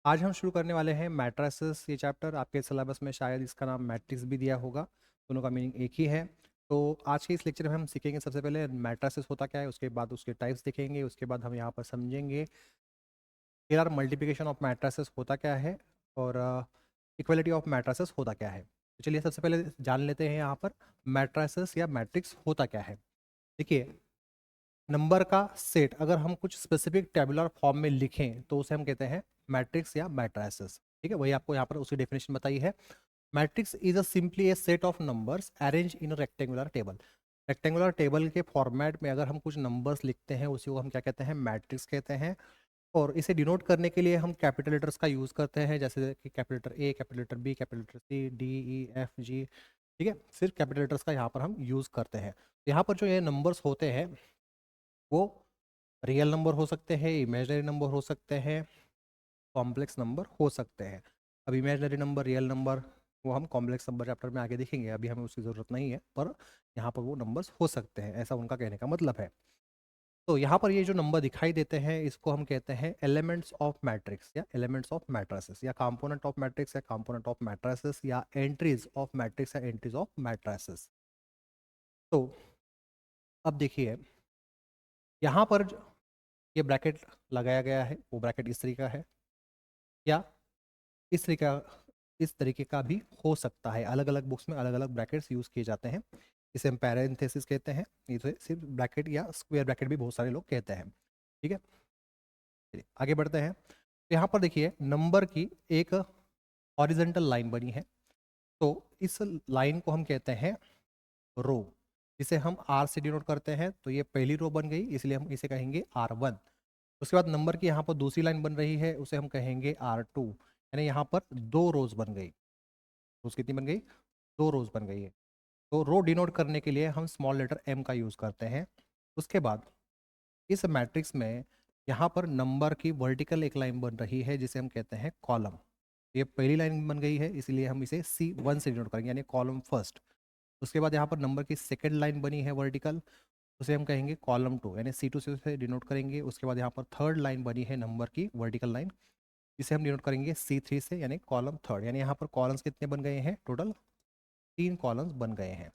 आज हम शुरू करने वाले हैं मैट्रिसेस। ये चैप्टर आपके सिलेबस में शायद इसका नाम मैट्रिक्स भी दिया होगा। दोनों का मीनिंग एक ही है। तो आज के इस लेक्चर में हम सीखेंगे सबसे पहले मैट्रिसेस होता क्या है, उसके बाद उसके टाइप्स देखेंगे, उसके बाद हम यहाँ पर समझेंगे there are multiplication of matrices होता क्या है और इक्वलिटी ऑफ मैट्रिसेस होता क्या है। तो चलिए सबसे पहले जान लेते हैं यहाँ पर मैट्रिसेस या मैट्रिक्स होता क्या है। देखिए, नंबर का सेट अगर हम कुछ स्पेसिफिक टेबुलर फॉर्म में लिखें तो उसे हम कहते हैं मैट्रिक्स या मैट्रिसेस। ठीक है, वही आपको यहाँ पर उसकी डेफिनेशन बताई है। Matrix is a simply A set of numbers arrange in rectangular table. Rectangular table के फॉर्मेट में अगर हम कुछ नंबर्स लिखते हैं उसी को हम क्या कहते हैं, मैट्रिक्स कहते हैं। और इसे डिनोट करने के लिए हम कैपिटल लेटर्स का यूज़ करते हैं, जैसे कि capital letter A, capital letter B, capital letter C, D, E, F, G. ठीक है, सिर्फ कैपिटल लेटर्स का यहाँ पर हम यूज़ करते हैं। यहाँ पर जो ये नंबर्स होते हैं वो रियल नंबर हो सकते हैं, इमेजनरी नंबर हो सकते हैं, कॉम्प्लेक्स नंबर हो सकते हैं। अब इमेजनरी नंबर, रियल नंबर वो हम कॉम्प्लेक्स नंबर चैप्टर में आगे देखेंगे, अभी हमें उसकी ज़रूरत नहीं है, पर यहाँ पर वो नंबर्स हो सकते हैं, ऐसा उनका कहने का मतलब है। तो यहाँ पर ये जो नंबर दिखाई देते हैं इसको हम कहते हैं एलिमेंट्स ऑफ मैट्रिक्स या एलिमेंट्स ऑफ मैट्रिसेस या कंपोनेंट ऑफ मैट्रिक्स या कंपोनेंट ऑफ मैट्रिसेस या एंट्रीज ऑफ मैट्रिक्स या एंट्रीज ऑफ मैट्रिसेस। तो अब देखिए, यहाँ पर ये ब्रैकेट लगाया गया है, वो ब्रैकेट इस तरीके का है या इस तरीके इस तरीके का भी हो सकता है। अलग अलग बुक्स में अलग अलग ब्रैकेट्स यूज़ किए जाते हैं। इसे हम पैरेंथेसिस कहते हैं, ये तो सिर्फ ब्रैकेट या स्क्वायर ब्रैकेट भी बहुत सारे लोग कहते हैं। ठीक है, चलिए आगे बढ़ते हैं। तो यहाँ पर देखिए, नंबर की एक हॉरिजेंटल लाइन बनी है, तो इस लाइन को हम कहते हैं रो, जिसे हम आर से डिनोट करते हैं। तो ये पहली रो बन गई, इसलिए हम इसे कहेंगे R1। उसके बाद नंबर की यहाँ पर दूसरी लाइन बन रही है, उसे हम कहेंगे R2। यानी यहाँ पर दो रोज बन गई। रोज कितनी बन गई? दो रोज बन गई है। तो रो डिनोट करने के लिए हम स्मॉल लेटर m का यूज़ करते हैं। उसके बाद इस मैट्रिक्स में यहाँ पर नंबर की वर्टिकल एक लाइन बन रही है जिसे हम कहते हैं कॉलम। ये पहली लाइन बन गई है, इसलिए हम इसे C1 से डिनोट करेंगे, यानी कॉलम फर्स्ट। उसके बाद यहाँ पर नंबर की सेकेंड लाइन बनी है वर्टिकल, उसे हम कहेंगे कॉलम 2, यानी C2 से डिनोट करेंगे। उसके बाद यहाँ पर थर्ड लाइन बनी है नंबर की वर्टिकल लाइन, इसे हम डिनोट करेंगे C3 से, यानी कॉलम थर्ड। यानी यहाँ पर कॉलम्स कितने बन गए हैं? टोटल 3 कॉलम्स बन गए हैं।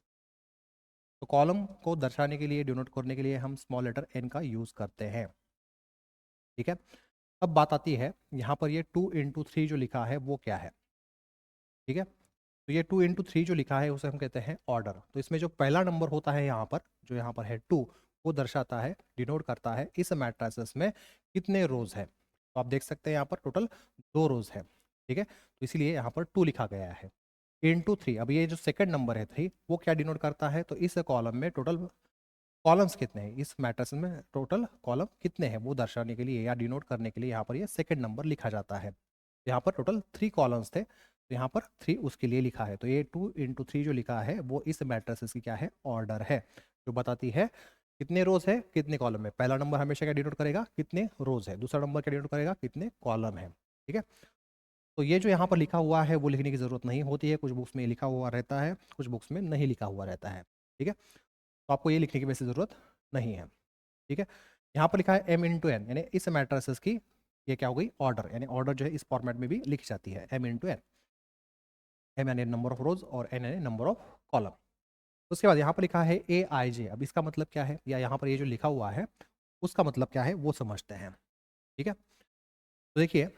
तो कॉलम को दर्शाने के लिए, डिनोट करने के लिए हम स्मॉल लेटर n का यूज़ करते हैं। ठीक है, अब बात आती है यहाँ पर ये 2 into 3 जो लिखा है वो क्या है। ठीक है, तो ये 2 into 3 जो लिखा है उसे हम कहते हैं ऑर्डर। तो इसमें जो पहला नंबर होता है यहाँ पर, जो यहाँ पर है 2, वो दर्शाता है, डिनोट करता है इस मैट्रिसेस में कितने रोज है। तो आप देख सकते हैं यहाँ पर टोटल 2 रोज है। ठीक है, तो इसीलिए यहाँ पर 2 लिखा गया है। इंटू 3, अब ये जो सेकंड नंबर है 3, वो क्या डिनोट करता है? तो इस कॉलम में टोटल कॉलम्स कितने हैं, इस मैट्रिक्स में टोटल कॉलम कितने हैं वो दर्शाने के लिए या डिनोट करने के लिए यहाँ पर ये सेकंड नंबर लिखा जाता है। यहाँ पर टोटल 3 कॉलम्स थे, तो यहाँ पर 3 उसके लिए लिखा है। तो ये 2 into 3 जो लिखा है वो इस मैट्रिक्स की क्या है? ऑर्डर है, जो बताती है कितने रोज है, कितने कॉलम है। पहला नंबर हमेशा क्या डिनोट करेगा? कितने रोज है। दूसरा नंबर क्या डिनोट करेगा? कितने कॉलम है। ठीक है, तो ये जो यहाँ पर लिखा हुआ है वो लिखने की ज़रूरत नहीं होती है। कुछ बुक्स में लिखा हुआ रहता है, कुछ बुक्स में नहीं लिखा हुआ रहता है। ठीक है, तो आपको ये लिखने की वैसे ज़रूरत नहीं है। ठीक है, यहाँ पर लिखा है m into n, यानी इस मैट्रिसेस की ये क्या हो गई? ऑर्डर। यानी ऑर्डर जो है इस फॉर्मेट में भी लिखी जाती है, m into n। m यानी नंबर ऑफ रोज और n यानी नंबर ऑफ कॉलम। उसके बाद यहाँ पर लिखा है aij। अब इसका मतलब क्या है, या यहाँ पर ये जो लिखा हुआ है उसका मतलब क्या है वो समझते हैं। ठीक है, तो देखिए,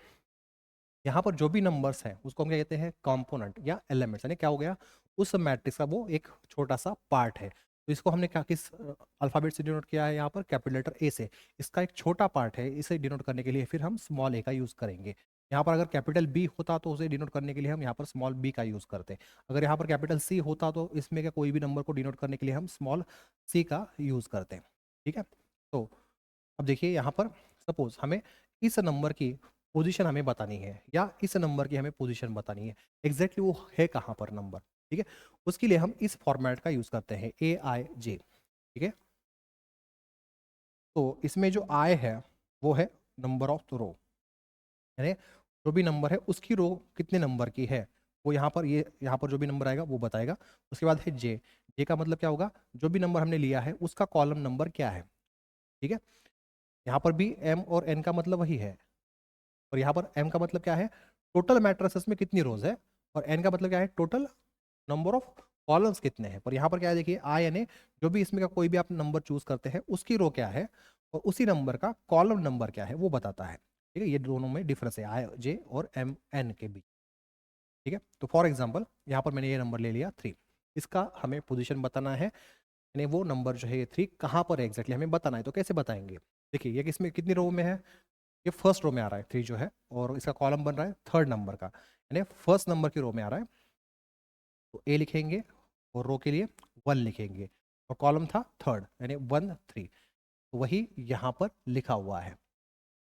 यहाँ पर जो भी नंबर्स हैं उसको हम क्या कहते हैं? कंपोनेंट या एलिमेंट्स। यानी क्या हो गया? उस मैट्रिक्स का वो एक छोटा सा पार्ट है। तो इसको हमने क्या किस अल्फ़ाबेट से डिनोट किया है? यहाँ पर कैपिटल लेटर ए से। इसका एक छोटा पार्ट है, इसे डिनोट करने के लिए फिर हम स्मॉल ए का यूज़ करेंगे। यहाँ पर अगर कैपिटल बी होता तो उसे डिनोट करने के लिए हम यहाँ पर स्मॉल बी का यूज़ करते। अगर यहाँ पर कैपिटल सी होता तो इसमें क्या कोई भी नंबर को डिनोट करने के लिए हम स्मॉल सी का यूज़ करते हैं। ठीक है, तो अब देखिए यहाँ पर सपोज हमें इस नंबर की पोजीशन हमें बतानी है या इस नंबर की हमें पोजीशन बतानी है, एग्जैक्टली वो है कहाँ पर नंबर। ठीक है, उसके लिए हम इस फॉर्मेट का यूज़ करते हैं AIJ। ठीक है, तो इसमें जो I है वो है नंबर ऑफ रो, यानी जो भी नंबर है उसकी रो कितने नंबर की है वो यहाँ पर, ये यहाँ पर जो भी नंबर आएगा वो बताएगा। उसके बाद है J। J का मतलब क्या होगा? जो भी नंबर हमने लिया है उसका कॉलम नंबर क्या है। ठीक है, यहाँ पर भी M और N का मतलब वही है, और यहाँ पर m का मतलब क्या है, टोटल मैट्रिसेस में कितनी रोज है, और n का मतलब क्या है, टोटल नंबर ऑफ कॉलम्स कितने हैं। पर यहाँ पर क्या है, देखिए आई एन ए, जो भी इसमें का कोई भी आप नंबर चूज करते हैं उसकी रो क्या है और उसी नंबर का कॉलम नंबर क्या है वो बताता है। ठीक है, ये दोनों में डिफरेंस है आई जे और एम एन के बीच। ठीक है, तो फॉर एग्जाम्पल यहाँ पर मैंने ये नंबर ले लिया 3, इसका हमें पोजीशन बताना है, यानी वो नंबर जो है ये 3 कहाँ पर है एग्जैक्टली हमें बताना है। तो कैसे बताएंगे, देखिए ये किसमें कितनी रो में है, ये फर्स्ट रो में आ रहा है 3 जो है, और इसका कॉलम बन रहा है थर्ड नंबर का, यानी फर्स्ट नंबर की रो में आ रहा है। तो ए लिखेंगे और रो के लिए 1 लिखेंगे, और कॉलम था थर्ड यानी 1 3, तो वही यहाँ पर लिखा हुआ है।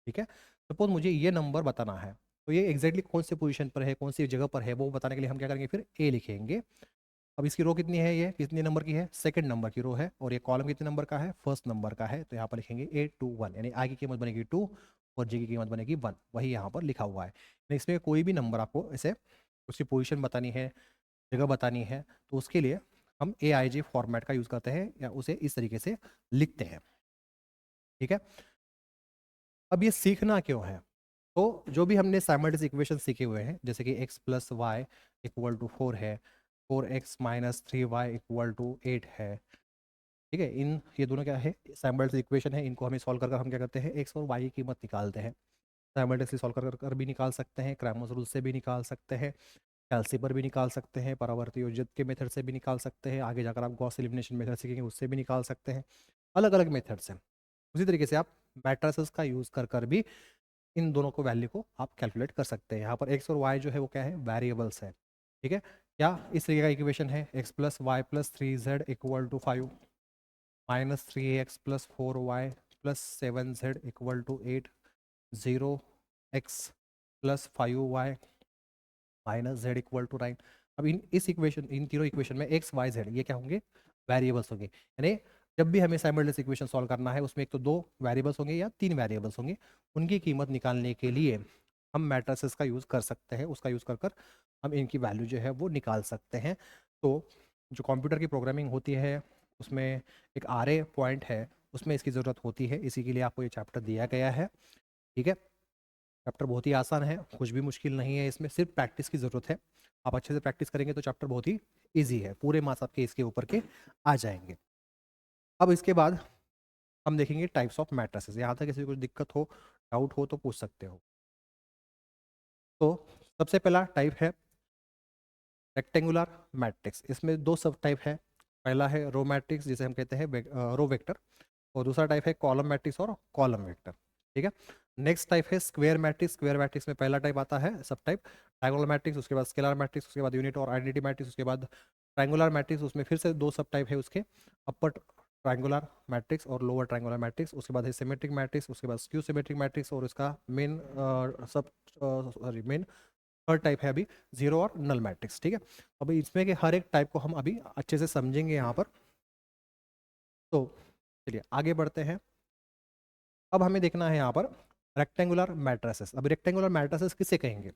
ठीक है, सपोज मुझे ये नंबर बताना है, तो ये एग्जैक्टली कौन से पोजीशन पर है, कौन सी जगह पर है, वो बताने के लिए हम क्या करेंगे, फिर ए लिखेंगे। अब इसकी रो कितनी है, ये कितने नंबर की है, सेकंड नंबर की रो है, और ये कॉलम कितने नंबर का है, फर्स्ट नंबर का है। तो यहाँ पर लिखेंगे A21, यानी आई की कीमत बनेगी 2 और जे की कीमत बनेगी 1, वही यहाँ पर लिखा हुआ है। इसमें कोई भी नंबर आपको ऐसे उसकी पोजीशन बतानी है, जगह बतानी है, तो उसके लिए हम AIG फॉर्मेट का यूज़ करते हैं या उसे इस तरीके से लिखते हैं। ठीक है, अब ये सीखना क्यों है, तो जो भी हमने साइमल्टेनियस इक्वेशन सीखे हुए हैं, जैसे कि x plus Y equal to 4 है, 4x minus 3y equal to 8 है। ठीक है, इन ये दोनों क्या है, साइमल्टेनियस इक्वेशन है, इनको हमें सॉल्व कर हम क्या करते हैं, x और y की कीमत निकालते हैं। साइमल्टेनियसली सॉल्व कर भी निकाल सकते हैं, क्रैमर्स रूल से भी निकाल सकते हैं, कैलसी पर भी निकाल सकते हैं, परावर्ती योजित के मेथड से भी निकाल सकते हैं, आगे जाकर आप गॉस एलिमिनेशन मेथड सीखेंगे उससे भी निकाल सकते हैं, अलग अलग मेथड से। उसी तरीके से आप मैट्रिसेस का यूज़ कर कर भी इन दोनों को वैल्यू को आप कैलकुलेट कर सकते हैं। यहाँ पर एक्स और वाई जो है वो क्या है, वेरिएबल्स है। ठीक है, क्या इस तरीके का इक्वेशन है, X plus Y plus 3z equal to 5 minus 3x plus 4y plus 7z equal to 8, 0x plus 5y minus z equal to 9। अब इस इक्वेशन, इन तीनों इक्वेशन में x y z ये क्या होंगे, वेरिएबल्स होंगे। यानी जब भी हमें साइमल्टेनियस इक्वेशन सॉल्व करना है उसमें एक तो 2 वेरिएबल्स होंगे या 3 वेरिएबल्स होंगे, उनकी कीमत निकालने के लिए हम मैट्रिसेस का यूज़ कर सकते हैं, उसका यूज़ कर कर हम इनकी वैल्यू जो है वो निकाल सकते हैं। तो जो कंप्यूटर की प्रोग्रामिंग होती है उसमें एक आरए पॉइंट है, उसमें इसकी ज़रूरत होती है, इसी के लिए आपको ये चैप्टर दिया गया है। ठीक है, चैप्टर बहुत ही आसान है, कुछ भी मुश्किल नहीं है, इसमें सिर्फ प्रैक्टिस की ज़रूरत है। आप अच्छे से प्रैक्टिस करेंगे तो चैप्टर बहुत ही ईजी है, पूरे मार्क्स आपके इसके ऊपर के आ जाएंगे। अब इसके बाद हम देखेंगे टाइप्स ऑफ मैट्रिसेस। यहाँ तक किसी को कुछ दिक्कत हो, डाउट हो तो पूछ सकते हो। तो सबसे पहला टाइप है रेक्टेंगुलर मैट्रिक्स। इसमें 2 सब टाइप है, पहला है रो मैट्रिक्स जिसे हम कहते हैं रो वेक्टर, और दूसरा टाइप है कॉलम मैट्रिक्स और कॉलम वेक्टर। ठीक है, नेक्स्ट टाइप है स्क्वायर मैट्रिक्स। स्क्वायर मैट्रिक्स में पहला टाइप आता है सब टाइप डायगोनल मैट्रिक्स, उसके बाद स्केलर मैट्रिक्स, उसके बाद यूनिट और आइडेंटिटी मैट्रिक्स, उसके बाद ट्रायंगुलर मैट्रिक्स। उसमें फिर से 2 सब टाइप है उसके, अपर ट्रायंगुलर मैट्रिक्स और लोअर ट्रायंगुलर मैट्रिक्स। उसके बाद है सिमेट्रिक मैट्रिक्स, उसके बाद स्क्यू सिमेट्रिक मैट्रिक्स, और इसका मेन सब सॉरी मेन थर्ड टाइप है अभी जीरो और नल मैट्रिक्स। ठीक है, अभी इसमें के हर एक टाइप को हम अभी अच्छे से समझेंगे यहाँ पर। तो चलिए आगे बढ़ते हैं। अब हमें देखना है यहाँ पर रेक्टेंगुलर मैट्रिसेस। अब रेक्टेंगुलर मैट्रिसेस किसे कहेंगे,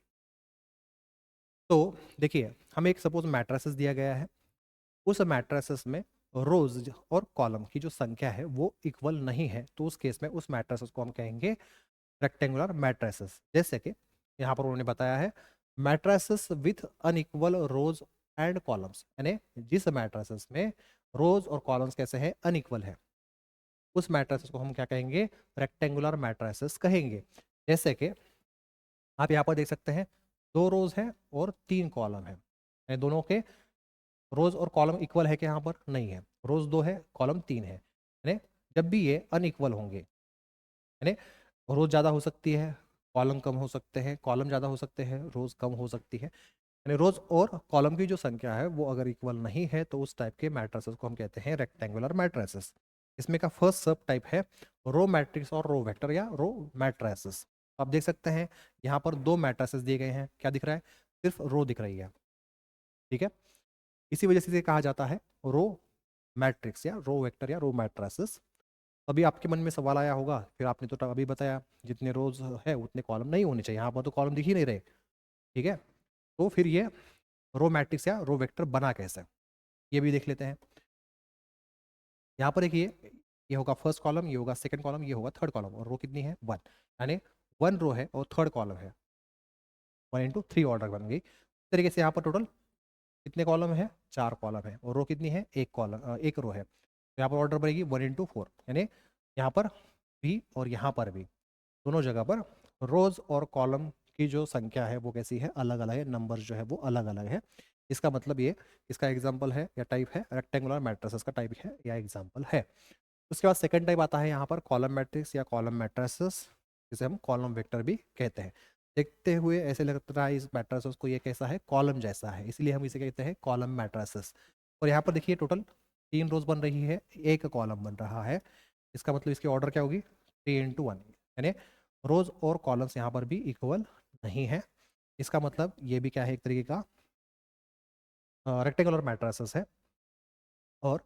तो देखिए हमें एक सपोज मैट्रिसेस दिया गया है, उस मैट्रिसेस में रोज और कॉलम की जो संख्या है वो इक्वल नहीं है, तो उस केस में उस मैट्रिसेस को हम कहेंगे रेक्टेंगुलर मैट्रिसेस। जैसे कि यहाँ पर उन्होंने बताया है matrices with unequal rows and columns, यानी जिस मैट्रिसेस में रोज और कॉलम्स कैसे हैं, अनइक्वल है, उस मैट्रिसेस को हम क्या कहेंगे, रेक्टेंगुलर मैट्रिसेस कहेंगे। जैसे कि आप यहाँ पर देख सकते हैं 2 रोज है और 3 कॉलम है, यानी दोनों के रोज और कॉलम इक्वल है कि यहाँ पर नहीं है, रोज 2 है कॉलम 3 है, यानी जब भी ये अनइक्वल होंगे, यानी रोज ज़्यादा हो सकती है, कॉलम कम हो सकते हैं, कॉलम ज़्यादा हो सकते हैं, रोज कम हो सकती है, यानी रोज और कॉलम की जो संख्या है वो अगर इक्वल नहीं है तो उस टाइप के मैट्रिसेस को हम कहते हैं रेक्टेंगुलर मैट्रिसेस। इसमें का फर्स्ट सब टाइप है रो मैट्रिक्स और रो वेक्टर या रो मैट्रिसेस। आप देख सकते हैं यहाँ पर 2 मैट्रिसेस दिए गए हैं, क्या दिख रहा है, सिर्फ रो दिख रही है। ठीक है, इसी वजह से इसे कहा जाता है रो मैट्रिक्स या रो वेक्टर या रो मैट्रिसेस। अभी आपके मन में सवाल आया होगा, फिर आपने तो अभी बताया जितने रोज है उतने कॉलम नहीं होने चाहिए, यहाँ पर तो कॉलम दिख ही नहीं रहे। ठीक है, तो फिर ये रो मैट्रिक्स या रो वेक्टर बना कैसे, ये भी देख लेते हैं। यहाँ पर एक ये होगा फर्स्ट कॉलम, ये होगा सेकंड कॉलम, ये होगा थर्ड कॉलम, और रो कितनी है 1, यानी वन रो है और थर्ड कॉलम है, 1 into 3 ऑर्डर बन गई। इस तरीके से यहाँ पर टोटल कितने कॉलम है, 4 कॉलम है, और रो कितनी है, एक कॉलम, एक रो है, तो यहाँ पर ऑर्डर बनेगी 1 into 4, यानी यहाँ पर भी और यहाँ पर भी दोनों जगह पर रोज और कॉलम की जो संख्या है वो कैसी है, अलग अलग है, नंबर जो है वो अलग अलग है। इसका मतलब ये इसका एग्जाम्पल है या टाइप है रेक्टेंगुलर मैट्रिसेस का टाइप है या एग्जाम्पल है। उसके बाद सेकंड टाइप आता है यहाँ पर कॉलम मैट्रिक्स या कॉलम मैट्रिसेस, जिसे हम कॉलम वेक्टर भी कहते हैं। देखते हुए ऐसे लग रहा है इस मैट्रिसेस को ये कैसा है, कॉलम जैसा है, इसलिए हम इसे कहते हैं कॉलम मैट्रिसेस। और यहाँ पर देखिए टोटल 3 रोज बन रही है, एक कॉलम बन रहा है, इसका मतलब इसकी ऑर्डर क्या होगी, 3 into 1, यानी रोज और कॉलम्स यहाँ पर भी इक्वल नहीं है। इसका मतलब ये भी क्या है, एक तरीके का रेक्टेंगुलर मैट्रिसेस है, और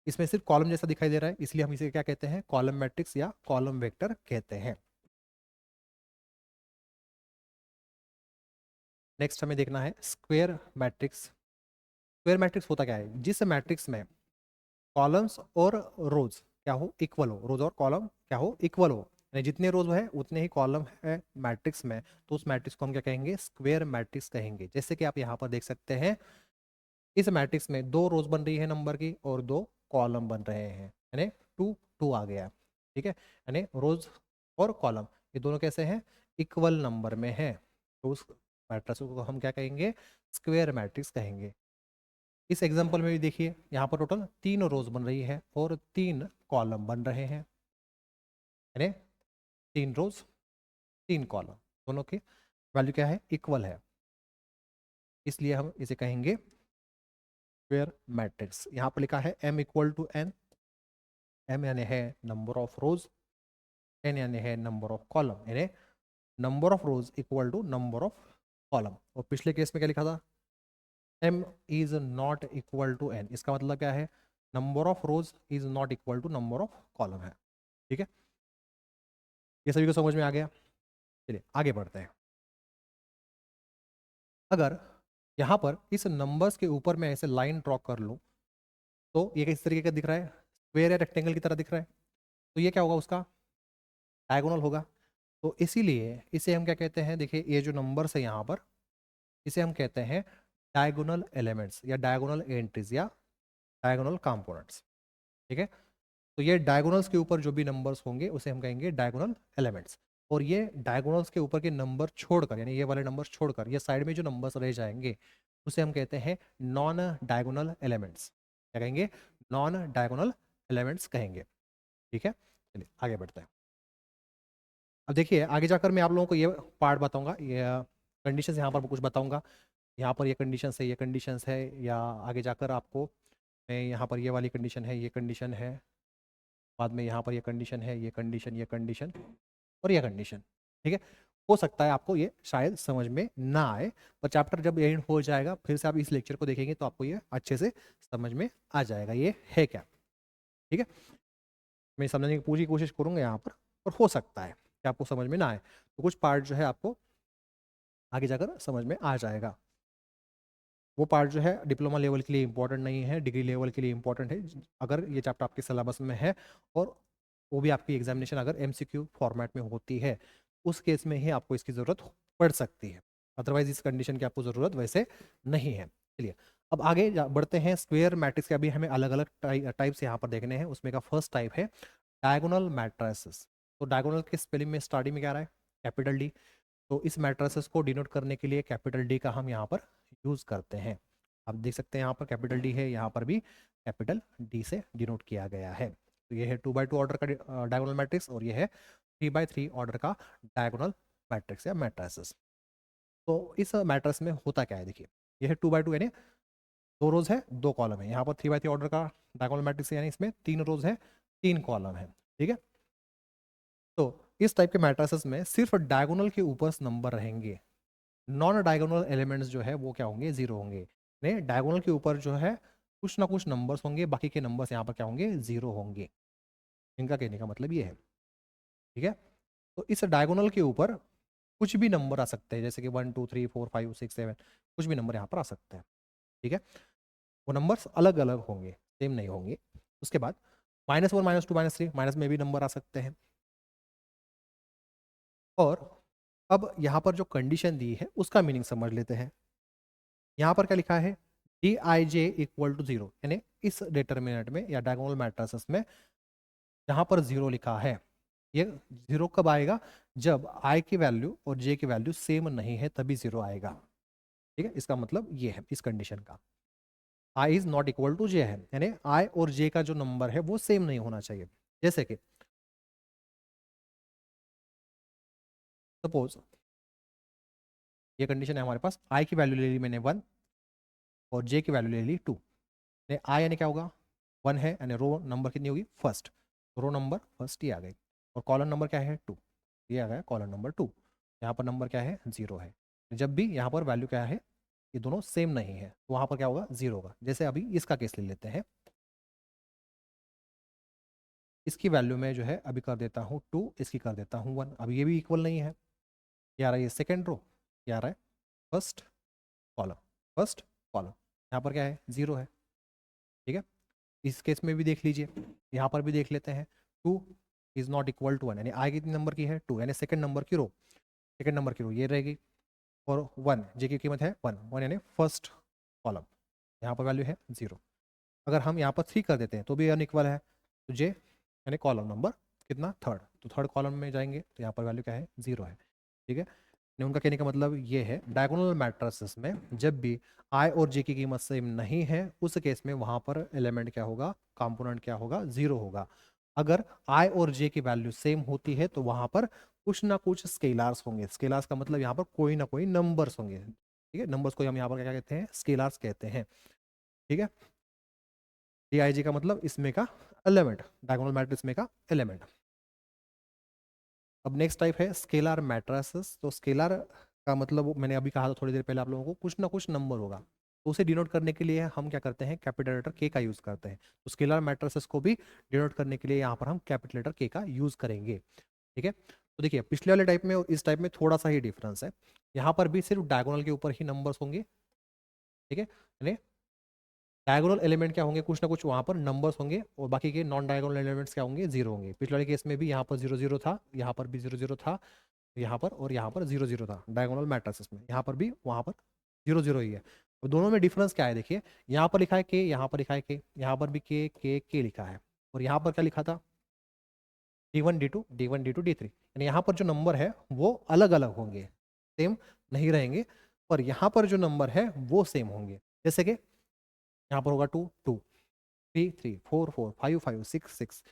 इसमें सिर्फ कॉलम जैसा दिखाई दे रहा है, इसलिए हम इसे क्या कहते हैं, कॉलम मैट्रिक्स या कॉलम वेक्टर कहते हैं। नेक्स्ट हमें देखना है स्क्वायर मैट्रिक्स। स्क्वायर मैट्रिक्स होता क्या है, जिस मैट्रिक्स में कॉलम्स और रोज क्या हो, इक्वल हो, रोज और कॉलम क्या हो, इक्वल हो, यानी जितने रोज है उतने ही कॉलम है मैट्रिक्स में, तो उस मैट्रिक्स को हम क्या कहेंगे, स्क्वायर मैट्रिक्स कहेंगे। जैसे कि आप यहाँ पर देख सकते हैं, इस मैट्रिक्स में 2 रोज बन रही है नंबर की और 2 कॉलम बन रहे हैं, यानी 2 2 आ गया, ठीक है, यानी रोज और कॉलम ये दोनों कैसे हैं, इक्वल नंबर में है, तो उस मैट्रिक्स को हम क्या कहेंगे, स्क्वायर मैट्रिक्स कहेंगे। इस एग्जांपल में भी देखिए यहाँ पर टोटल 3 रोज बन रही है और 3 कॉलम बन रहे हैं, यानी 3 रोज 3 कॉलम, दोनों की वैल्यू क्या है, इक्वल है, इसलिए हम इसे कहेंगे स्क्वायर मैट्रिक्स। यहाँ पर लिखा है m=n, m यानी है नंबर ऑफ रोज, n यानी है नंबर ऑफ कॉलम, यानी number of rows equal to number of column. और पिछले केस में क्या लिखा था, m is not equal to n, इसका मतलब क्या है, number of rows is not equal to number of column है, ठीक है, ये सभी को समझ में आ गया। चलिए आगे बढ़ते हैं। अगर यहाँ पर इस नंबर्स के ऊपर मैं ऐसे लाइन ड्रॉ कर लूँ, तो ये किस तरीके का दिख रहा है, स्क्वायर या रेक्टेंगल की तरह दिख रहा है, तो ये क्या होगा, उसका डायगोनल होगा। तो इसीलिए इसे हम क्या कहते हैं, देखिए ये जो नंबर्स है यहाँ पर, इसे हम कहते हैं डायगोनल एलिमेंट्स या डायगोनल एंट्रीज या डायगोनल कंपोनेंट्स, ठीक है। तो ये डायगोनल्स के ऊपर जो भी नंबर्स होंगे उसे हम कहेंगे डायगोनल एलिमेंट्स, और ये डायगोनल्स के ऊपर के नंबर छोड़कर, यानी ये वाले नंबर्स छोड़कर ये साइड में जो नंबर्स रह जाएंगे उसे हम कहते हैं नॉन डायगोनल एलिमेंट्स। क्या कहेंगे, नॉन डायगोनल एलिमेंट्स कहेंगे, ठीक है। चलिए आगे बढ़ते हैं। अब देखिए आगे जाकर मैं आप लोगों को ये पार्ट बताऊंगा, ये कंडीशंस यहाँ पर कुछ बताऊंगा, यहाँ पर ये कंडीशंस है, ये कंडीशंस है, या आगे जाकर आपको मैं यहाँ पर ये वाली कंडीशन है, ये कंडीशन है, बाद में यहाँ पर ये कंडीशन है, ये कंडीशन, ये कंडीशन और ये कंडीशन, ठीक है। हो सकता है आपको ये शायद समझ में ना आए, पर चैप्टर जब एंड हो जाएगा फिर से आप इस लेक्चर को देखेंगे तो आपको ये अच्छे से समझ में आ जाएगा ये है क्या, ठीक है। मैं समझने की पूरी कोशिश करूंगा यहाँ पर हो सकता है कि आपको समझ में ना आए, तो कुछ पार्ट जो है आपको आगे जाकर समझ में आ जाएगा। वो पार्ट जो है डिप्लोमा लेवल के लिए इंपॉर्टेंट नहीं है, डिग्री लेवल के लिए इंपॉर्टेंट है, अगर ये चैप्टर आपके सिलेबस में है, और वो भी आपकी एग्जामिनेशन अगर एमसीक्यू फॉर्मेट में होती है, उस केस में ही आपको इसकी ज़रूरत पड़ सकती है, अदरवाइज इस कंडीशन की आपको ज़रूरत वैसे नहीं है। चलिए अब आगे बढ़ते हैं। स्क्वायर मैट्रिक्स के अभी हमें अलग अलग टाइप्स यहाँ पर देखने हैं, उसमें का फर्स्ट टाइप है डायगोनल मैट्रिसेस। तो डायगोनल के स्पेलिंग में स्टार्टिंग में क्या आ रहा है, कैपिटल डी, तो इस मैट्रिसेस को डिनोट करने के लिए कैपिटल डी का हम यहाँ पर यूज़ करते हैं। आप देख सकते हैं यहाँ पर कैपिटल डी है, यहाँ पर भी कैपिटल डी से डिनोट किया गया है। तो ये है 2x2 ऑर्डर का डायगोनल मैट्रिक्स, और ये है 3x3 ऑर्डर का डायगोनल मैट्रिक्स या मैट्रिसेस। तो इस मैट्रिक्स में होता क्या है, देखिए ये है 2x2, यानी 2 रोज है 2 कॉलम है, यहाँ पर 3x3 ऑर्डर का डायगोनल मैट्रिक्स है, यानी इसमें 3 रोज है 3 कॉलम है, ठीक है। तो इस टाइप के मैट्रिसेस में सिर्फ डायगोनल के ऊपर नंबर रहेंगे, नॉन डायगोनल एलिमेंट्स जो है वो क्या होंगे, जीरो होंगे, नहीं डायगोनल के ऊपर जो है कुछ ना कुछ नंबर्स होंगे, बाकी के नंबर्स यहाँ पर क्या होंगे, जीरो होंगे, इनका कहने का मतलब ये है, ठीक है। तो इस डायगोनल के ऊपर कुछ भी नंबर आ सकते हैं, जैसे कि 1 2 3 4 5 6 7, कुछ भी नंबर यहाँ पर आ सकते हैं, ठीक है। वो नंबर्स अलग अलग होंगे, सेम नहीं होंगे। उसके बाद -1 -2 -3 माइनस में भी नंबर आ सकते हैं, और अब यहाँ पर जो कंडीशन दी है उसका मीनिंग समझ लेते हैं। यहाँ पर क्या लिखा है, D I J equal to zero, यानी इस डिटर्मिनेंट में या डायगोनल मैट्रिसेस में जहाँ पर जीरो लिखा है, ये जीरो कब आएगा, जब आई की वैल्यू और जे की वैल्यू सेम नहीं है तभी जीरो आएगा। ठीक है, इसका मतलब ये है इस कंडीशन का, I is not equal to जे है, यानी आई और जे का जो नंबर है वो सेम नहीं होना चाहिए। जैसे कि सपोज ये कंडीशन है हमारे पास, आई की वैल्यू ले ली मैंने 1 और जे की वैल्यू ले ली 2। आई यानी क्या होगा, 1 है, यानी रो नंबर कितनी होगी, फर्स्ट, रो नंबर फर्स्ट ये आ गई, और कॉलम नंबर क्या है 2, ये आ गया कॉलम नंबर 2। यहाँ पर नंबर क्या है, 0 है। जब भी यहाँ पर वैल्यू क्या है, ये दोनों सेम नहीं है तो वहाँ पर क्या होगा, 0 होगा। जैसे अभी इसका केस ले लेते हैं, इसकी वैल्यू में जो है अभी कर देता हूँ 2, इसकी कर देता हूँ 1। अब ये भी इक्वल नहीं है, ये आ रहा है ये सेकेंड रो, ये आ रहा है फर्स्ट कॉलम, फर्स्ट कॉलम, यहाँ पर क्या है, 0 है। ठीक है, इस केस में भी देख लीजिए, यहाँ पर भी देख लेते हैं, 2 इज नॉट इक्वल टू 1, यानी आई कितने नंबर की है, 2, यानी सेकंड नंबर की रो, सेकंड नंबर की रो ये रहेगी, और 1 जे की कीमत है 1, 1 यानी फर्स्ट कॉलम, यहाँ पर वैल्यू है 0। अगर हम यहाँ पर 3 कर देते हैं तो भी अनइक्वल है, तो जे यानी कॉलम नंबर कितना, थर्ड, तो थर्ड कॉलम में जाएंगे तो यहाँ पर वैल्यू क्या है, 0 है। ठीक है, उनका कहने का मतलब ये है, डायगोनल मैट्रिसेस में जब भी आई और जे की कीमत सेम नहीं है उस केस में वहां पर एलिमेंट क्या होगा, कंपोनेंट क्या होगा, 0 होगा। अगर आई और जे की वैल्यू सेम होती है तो वहां पर कुछ ना कुछ स्केलार्स होंगे, स्केलार्स का मतलब यहाँ पर कोई ना कोई नंबर्स होंगे। ठीक है, नंबर्स को हम यहाँ पर क्या कहते हैं, स्केलार्स कहते हैं। ठीक है, डी आई जे का मतलब इसमें का एलिमेंट, डायगोनल मैट्रिक्स में का एलिमेंट। अब नेक्स्ट टाइप है स्केलर मैट्रिसेस। तो स्केलर का मतलब मैंने अभी कहा था थोड़ी देर पहले आप लोगों को, कुछ ना कुछ नंबर होगा, तो उसे डिनोट करने के लिए हम क्या करते हैं, कैपिटल लेटर के का यूज करते हैं। तो स्केलर मैट्रिसेस को भी डिनोट करने के लिए यहाँ पर हम कैपिटल लेटर के का यूज करेंगे। ठीक है, तो देखिए पिछले वाले टाइप में और इस टाइप में थोड़ा सा ही डिफरेंस है, यहाँ पर भी सिर्फ डायगोनल के ऊपर ही नंबर्स होंगे। ठीक है, यानी डायगोनल एलिमेंट क्या होंगे, कुछ ना कुछ वहां पर नंबर्स होंगे, और बाकी के नॉन डायगोनल एलिमेंट्स क्या होंगे, 0 होंगे। पिछले वाले केस में भी यहाँ पर 0 0 था, यहाँ पर भी 0 0 था, यहाँ पर और यहाँ पर 0 0 था डायगोनल मैट्रिसेस में, यहाँ पर भी वहाँ पर 0 0 ही है। तो दोनों में डिफरेंस क्या है, देखिए यहाँ पर लिखा है के, यहाँ पर लिखा है के, यहाँ पर भी के लिखा है, और यहाँ पर क्या लिखा था, D1 D2 D1 D2 D3, यानी यहाँ पर जो नंबर है वो अलग अलग होंगे, सेम नहीं रहेंगे, पर यहाँ पर जो नंबर है वो सेम होंगे। जैसे कि यहाँ पर होगा 2 2, 3 3, 4 4, 5 5, 6 6,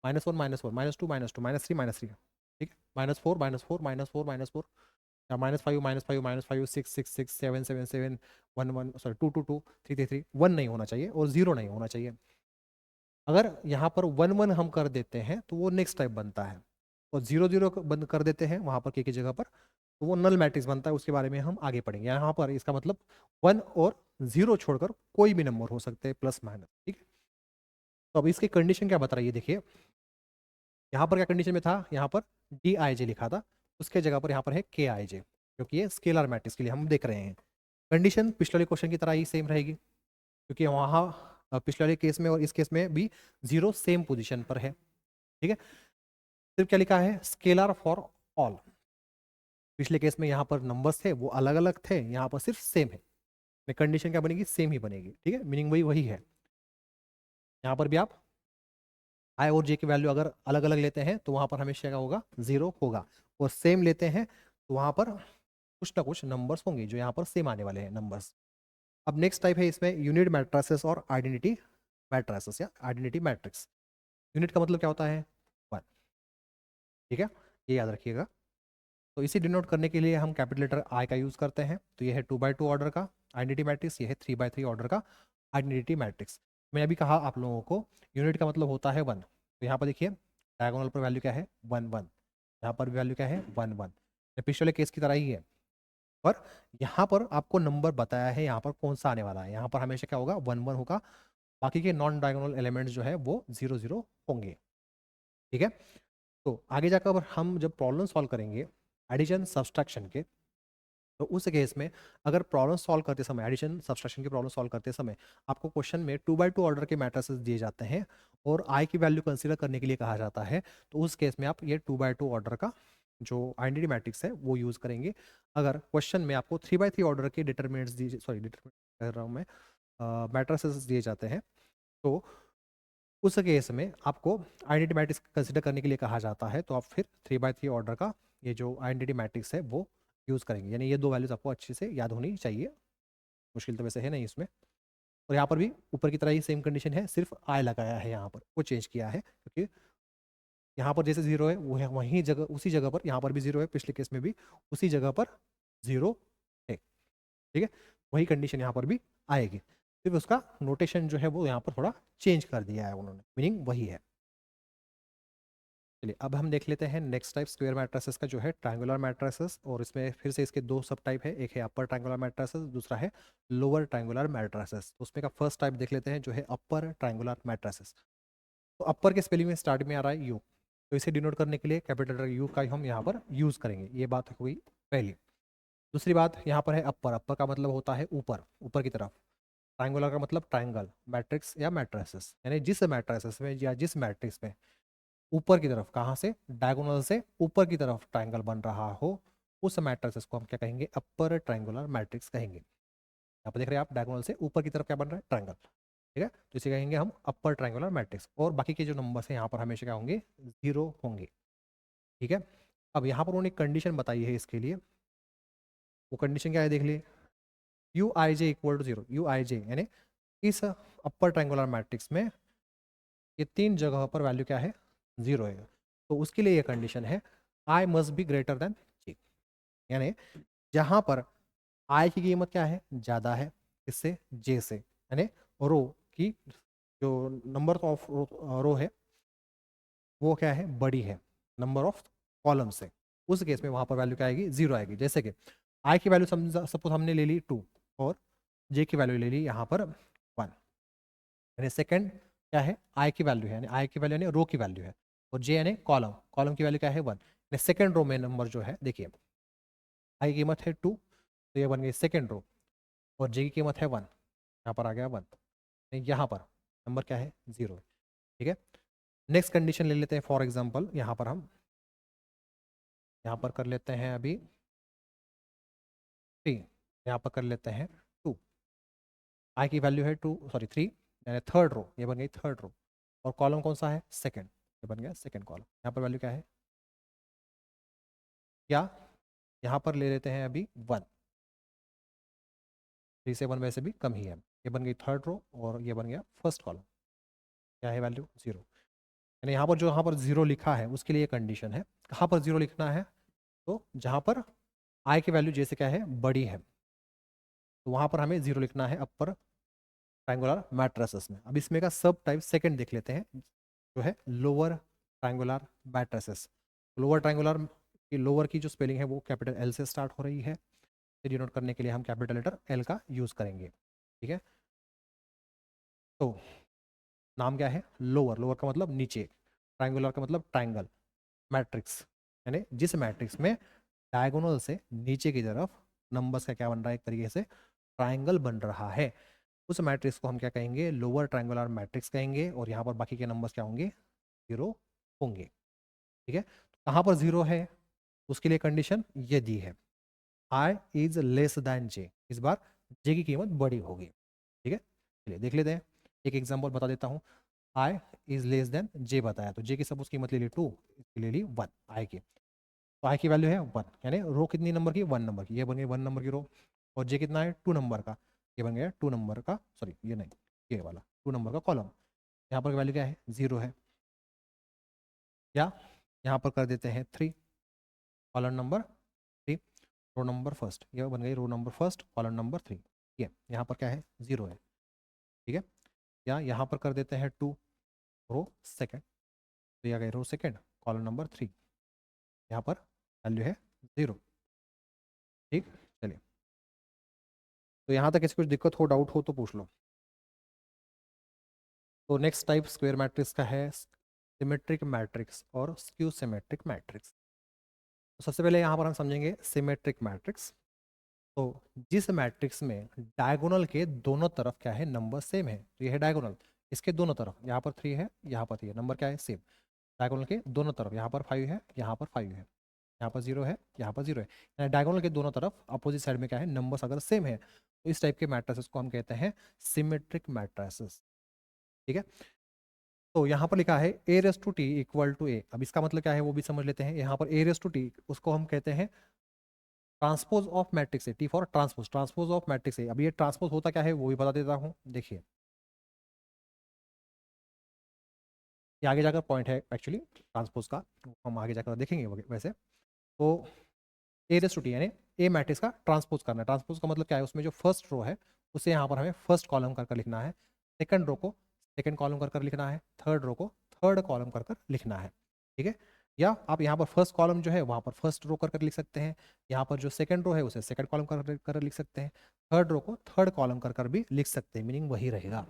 -1 -1, -2 -2, -3 -3। ठीक है, -4 -4, -4 -4, या -5 -5 -5, 6 6 6, 7 7 7, 1 1, सॉरी 2 2 2, 3 3 3, 1 नहीं होना चाहिए और 0 नहीं होना चाहिए। अगर यहाँ पर 1 1 हम कर देते हैं तो वो नेक्स्ट टाइप बनता है, और 0 0 बंद कर देते हैं वहाँ पर के की जगह पर, तो वो नल मैट्रिक्स बनता है। उसके बारे में हम आगे पढ़ेंगे। यहाँ पर इसका मतलब 1 और 0 छोड़कर कोई भी नंबर हो सकते हैं, प्लस माइनस। ठीक है, तो अब इसकी कंडीशन क्या बता रही है, देखिए यहाँ पर क्या कंडीशन में था, यहाँ पर डी आई जे लिखा था, उसके जगह पर यहाँ पर है के आई जे, क्योंकि ये स्केलर मैट्रिक्स के लिए हम देख रहे हैं। कंडीशन पिछले वाले क्वेश्चन की तरह ही सेम रहेगी, क्योंकि वहाँ पिछले वाले केस में और इस केस में भी 0 सेम पोजीशन पर है। ठीक है, सिर्फ क्या लिखा है, स्केलर फॉर ऑल। पिछले केस में यहाँ पर नंबर्स थे वो अलग अलग थे, यहाँ पर सिर्फ सेम है, कंडीशन क्या बनेगी, सेम ही बनेगी। ठीक है, मीनिंग वही वही है। यहाँ पर भी आप आई और जे की वैल्यू अगर अलग अलग लेते हैं तो वहाँ पर हमेशा क्या होगा, 0 होगा, और सेम लेते हैं तो वहाँ पर कुछ ना कुछ नंबर्स होंगे जो यहाँ पर सेम आने वाले हैं नंबर्स। अब नेक्स्ट टाइप है इसमें यूनिट मैट्रिसेस और आइडेंटिटी मैट्रिसेस या आइडेंटिटी मैट्रिक्स। यूनिट का मतलब क्या होता है, 1। ठीक है, ये याद रखिएगा। तो इसे डिनोट करने के लिए हम कैपिटल लेटर आई का यूज़ करते हैं। तो ये है 2x2 ऑर्डर का आइडेंटिटी मैट्रिक्स, ये है 3x3 ऑर्डर का आइडेंटिटी मैट्रिक्स। मैंने अभी कहा आप लोगों को यूनिट का मतलब होता है 1। तो यहाँ पर देखिए डायगोनल पर वैल्यू क्या है, 1 1, यहाँ पर भी वैल्यू क्या है, 1 1, पिछले केस की तरह ही है। पर यहाँ पर आपको नंबर बताया है यहाँ पर कौन सा आने वाला है, यहाँ पर हमेशा क्या होगा, 1 1 होगा, बाकी के नॉन डायगोनल एलिमेंट्स जो है वो 0 0 होंगे। ठीक है, तो आगे जाकर हम जब प्रॉब्लम सॉल्व करेंगे एडिशन सब्सट्रैक्शन के, तो उस केस में अगर प्रॉब्लम सॉल्व करते समय, एडिशन सब्सट्रैक्शन की प्रॉब्लम सॉल्व करते समय आपको क्वेश्चन में 2x2 ऑर्डर के मैट्रिसेस दिए जाते हैं और आई की वैल्यू कंसीडर करने के लिए कहा जाता है, तो उस केस में आप ये 2x2 ऑर्डर का जो आइडेंटिटी मैट्रिक्स है वो यूज़ करेंगे। अगर क्वेश्चन में आपको 3x3 ऑर्डर के डिटरमिनेंट्स दिए, सॉरी डिटरमिनेंट कर रहा हूँ मैं, मैट्रिसेस दिए जाते हैं, तो उस केस में आपको आइडेंटिटी मैट्रिक्स कंसिडर करने के लिए कहा जाता है, तो आप फिर 3x3 ऑर्डर का ये जो आइडेंटिटी मैट्रिक्स है वो यूज़ करेंगे। यानी ये दो वैल्यूज आपको अच्छे से याद होनी चाहिए, मुश्किल तो वैसे है नहीं इसमें। और यहाँ पर भी ऊपर की तरह ही सेम कंडीशन है, सिर्फ आई लगाया है, यहाँ पर वो चेंज किया है, क्योंकि यहाँ पर जैसे जीरो है वो है वहीं जगह, उसी जगह पर यहाँ पर भी जीरो है, पिछले केस में भी उसी जगह पर जीरो है। ठीक है, वही कंडीशन यहाँ पर भी आएगी, सिर्फ उसका नोटेशन जो है वो यहाँ पर थोड़ा चेंज कर दिया है उन्होंने, मीनिंग वही है। चलिए अब हम देख लेते हैं नेक्स्ट टाइप स्क्वायर मैट्रिसेस का, जो है ट्रायंगुलर मैट्रिसेस। और इसमें फिर से इसके दो सब टाइप है, एक है अपर ट्रायंगुलर मैट्रिसेस, दूसरा है लोअर ट्रायंगुलर मैट्रिसेस। तो उसमें का फर्स्ट टाइप देख लेते हैं, जो है अपर ट्रायंगुलर मैट्रिसेस। तो अपर के स्पेलिंग में स्टार्ट में आ रहा है यू, तो इसे डिनोट करने के लिए कैपिटल यू का हम यहाँ पर यूज करेंगे, ये बात हुई पहली। दूसरी बात यहाँ पर है अपर, अपर का मतलब होता है ऊपर, ऊपर की तरफ। ट्रायंगुलर का मतलब ट्रायंगल, मैट्रिक्स या मैट्रिसेस, यानी जिस मैट्रिसेस में या जिस मैट्रिक्स में ऊपर की तरफ, कहाँ से, डायगोनल से ऊपर की तरफ ट्रायंगल बन रहा हो, उस मैट्रिसेस को हम क्या कहेंगे, अपर ट्रायंगुलर मैट्रिक्स कहेंगे। यहाँ पर देख रहे हैं आप, डायगोनल से ऊपर की तरफ क्या बन रहा है, ट्रायंगल। ठीक है, तो इसे कहेंगे हम अपर ट्रायंगुलर मैट्रिक्स। और बाकी के जो नंबर्स हैं यहाँ पर हमेशा क्या होंगे, जीरो होंगे। ठीक है, अब यहाँ पर उन्होंने एक कंडीशन बताई है इसके लिए, वो कंडीशन क्या है देख लिए, u i J equal to zero. U i j यानी इस अपर ट्रायंगुलर मैट्रिक्स में ये तीन जगह पर वैल्यू क्या है, जीरो है। तो उसके लिए ये कंडीशन है, i must be greater than j, यानी जहां पर आई की कीमत क्या है, ज़्यादा है इससे, जे से, यानी रो की जो नंबर ऑफ रो है वो क्या है, बड़ी है नंबर ऑफ कॉलम से, उस केस में वहां पर वैल्यू क्या आएगी, जीरो आएगी। जैसे कि आई की वैल्यू समझा, सपोज हमने ले ली टू, और जे की वैल्यू ले ली यहाँ पर वन, यानी सेकंड क्या है, आई की वैल्यू है, यानी आई की वैल्यू यानी रो की वैल्यू है, और जे यानी कॉलम, कॉलम की वैल्यू क्या है, वन। यानी सेकंड रो में नंबर जो है, देखिए आई की कीमत है टू, तो ये बन गई सेकंड रो, और जे की कीमत है वन, यहाँ पर आ गया वन, यहाँ पर नंबर क्या है, जीरो। ठीक है, नेक्स्ट कंडीशन ले लेते हैं, फॉर एग्जांपल यहाँ पर हम यहाँ पर कर लेते हैं अभी थ्री, यहाँ पर कर लेते हैं टू, आई की वैल्यू है टू, सॉरी थ्री, यानी थर्ड रो, ये बन गई थर्ड रो, और कॉलम कौन सा है, सेकंड, ये बन गया सेकंड कॉलम। यहाँ पर वैल्यू क्या है, क्या, यहाँ पर ले लेते हैं अभी वन, थ्री से वन वैसे भी कम ही है, ये बन गई थर्ड रो, और ये बन गया फर्स्ट कॉलम, क्या है वैल्यू, जीरो। यानी यहाँ पर जो, यहाँ पर जीरो लिखा है उसके लिए कंडीशन है, कहाँ पर जीरो लिखना है, तो जहाँ पर आई की वैल्यू जैसे क्या है, बड़ी है, तो वहाँ पर हमें जीरो लिखना है अपर ट्रायंगुलर मैट्रिसेस में। अब इसमें का सब टाइप सेकंड देख लेते हैं, जो है lower triangular matrices. Lower triangular की, लोअर की जो स्पेलिंग है वो कैपिटल एल से स्टार्ट हो रही है, इसे डिनोट करने के लिए हम कैपिटल लेटर एल का यूज़ करेंगे। ठीक है, तो नाम क्या है, लोअर, लोअर का मतलब नीचे, ट्रायंगुलर का मतलब ट्रायंगल, मैट्रिक्स यानी जिस मैट्रिक्स में डायगोनल से नीचे की तरफ नंबर्स का क्या बन रहा है, एक तरीके से ट्रायंगल बन रहा है, उस मैट्रिक्स को हम क्या कहेंगे, लोअर ट्रायंगुलर मैट्रिक्स कहेंगे। और यहाँ पर बाकी के नंबर्स क्या होंगे, जीरो होंगे। ठीक है, कहाँ पर जीरो है, उसके लिए कंडीशन ये दी है, आई इज लेस दैन जे, इस बार जे की कीमत बड़ी होगी। ठीक है, चलिए देख लेते हैं, एक एग्जांपल बता देता हूँ। आई इज लेस देन जे बताया, तो जे की सपोज कीमत ले ली टू, इसकी ले ली वन, आई की, तो आई की वैल्यू है वन, यानी रो कितनी नंबर की, वन नंबर की, ये बन गई वन नंबर की रो, और जे कितना है, टू नंबर का, ये बन गया टू नंबर का, सॉरी ये नहीं, ये वाला टू नंबर का कॉलम। यहाँ पर वैल्यू क्या है, जीरो है, या यहाँ पर कर देते हैं three, column number three, row number first, ये बन गई row number first, column number three, ये यहाँ पर क्या है, जीरो है। ठीक है, या यहाँ पर कर देते हैं टू, रो सेकेंड, तो यह गई row second, column number three, यहाँ पर वैल्यू है जीरो। ठीक, चलिए, तो यहाँ तक किसी कुछ दिक्कत हो, डाउट हो तो पूछ लो। तो नेक्स्ट टाइप स्क्वायर मैट्रिक्स का है सिमेट्रिक मैट्रिक्स और स्क्यू सिमेट्रिक मैट्रिक्स। तो सबसे पहले यहाँ पर हम समझेंगे सिमेट्रिक मैट्रिक्स। तो जिस मैट्रिक्स में डायगोनल के दोनों तरफ क्या है, नंबर सेम है, तो ये है डायगोनल, इसके दोनों तरफ, यहाँ पर थ्री है, यहाँ पर थ्री है, नंबर क्या है, सेम, डायगोनल के दोनों तरफ, यहाँ पर फाइव है, यहाँ पर फाइव है, यहाँ पर 0 है, यहाँ पर 0 है। डायगोनल के दोनों तरफ अपोजिट साइड में क्या है, नंबर्स अगर सेम है तो इस टाइप के मैट्रिसेस को हम कहते हैं सिमेट्रिक मैट्रिसेस। ठीक है, तो यहाँ पर लिखा है a raise to t equal to a. अब इसका मतलब क्या है वो भी समझ लेते हैं। यहाँ पर ए रेस टू टी उसको हम कहते हैं transpose of matrix A, T for transpose, transpose of matrix A. अब ये ट्रांसपोज होता क्या है वो भी बता देता हूँ, देखिए ये आगे जाकर पॉइंट है एक्चुअली ट्रांसपोज का, हम आगे जाकर देखेंगे वैसे। तो ए रेस टू टी यानी ए मैट्रिक्स का ट्रांसपोज करना है। ट्रांसपोज का मतलब क्या है, उसमें जो फर्स्ट रो है उसे यहाँ पर हमें फर्स्ट कॉलम कर कर लिखना है, सेकंड रो को सेकंड कॉलम कर कर लिखना है, थर्ड रो को थर्ड कॉलम कर कर लिखना है। ठीक है, या आप यहाँ पर फर्स्ट कॉलम जो है वहाँ पर फर्स्ट रो कर कर लिख सकते हैं, यहाँ पर जो सेकंड रो है उसे सेकंड कॉलम कर लिख सकते हैं, थर्ड रो को थर्ड कॉलम कर कर भी लिख सकते हैं, मीनिंग वही रहेगा,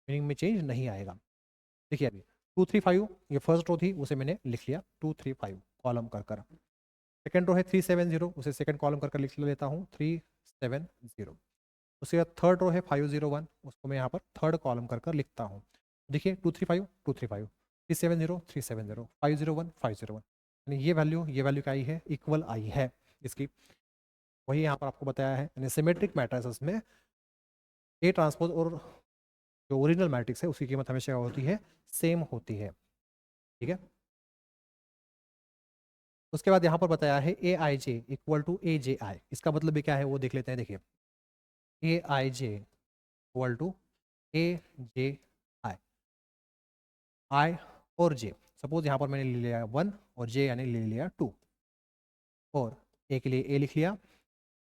मीनिंग में चेंज नहीं आएगा। देखिए अभी 2 3 5 ये फर्स्ट रो थी उसे मैंने लिख लिया 2 3 5 कॉलम कर कर। सेकंड रो है 3 7 0 उसे सेकंड कॉलम कर कर लिख लेता हूँ 3 7 0। उसके बाद थर्ड रो है 5 0 1 उसको मैं यहाँ पर थर्ड कॉलम कर कर लिखता हूँ। देखिए 2 3 5 3 7 0 3 7 0 5 0 1 5 0 1, यानी ये वैल्यू क्या आई है, इक्वल आई है इसकी। वही यहाँ पर आपको बताया है, यानी सिमेट्रिक मैट्रिसेस में ए ट्रांसपोज और जो ओरिजिनल मैट्रिक्स है उसकी कीमत हमेशा होती है सेम होती है। ठीक है, उसके बाद यहाँ पर बताया है ए आई जे इक्वल टू ए जे आई। इसका मतलब भी क्या है वो देख लेते हैं। देखिए ए आई जे इक्वल टू ए जे आई, आई और जे, सपोज यहाँ पर मैंने ले लिया 1 और जे यानी ले लिया 2, और ए के लिए ए लिख लिया।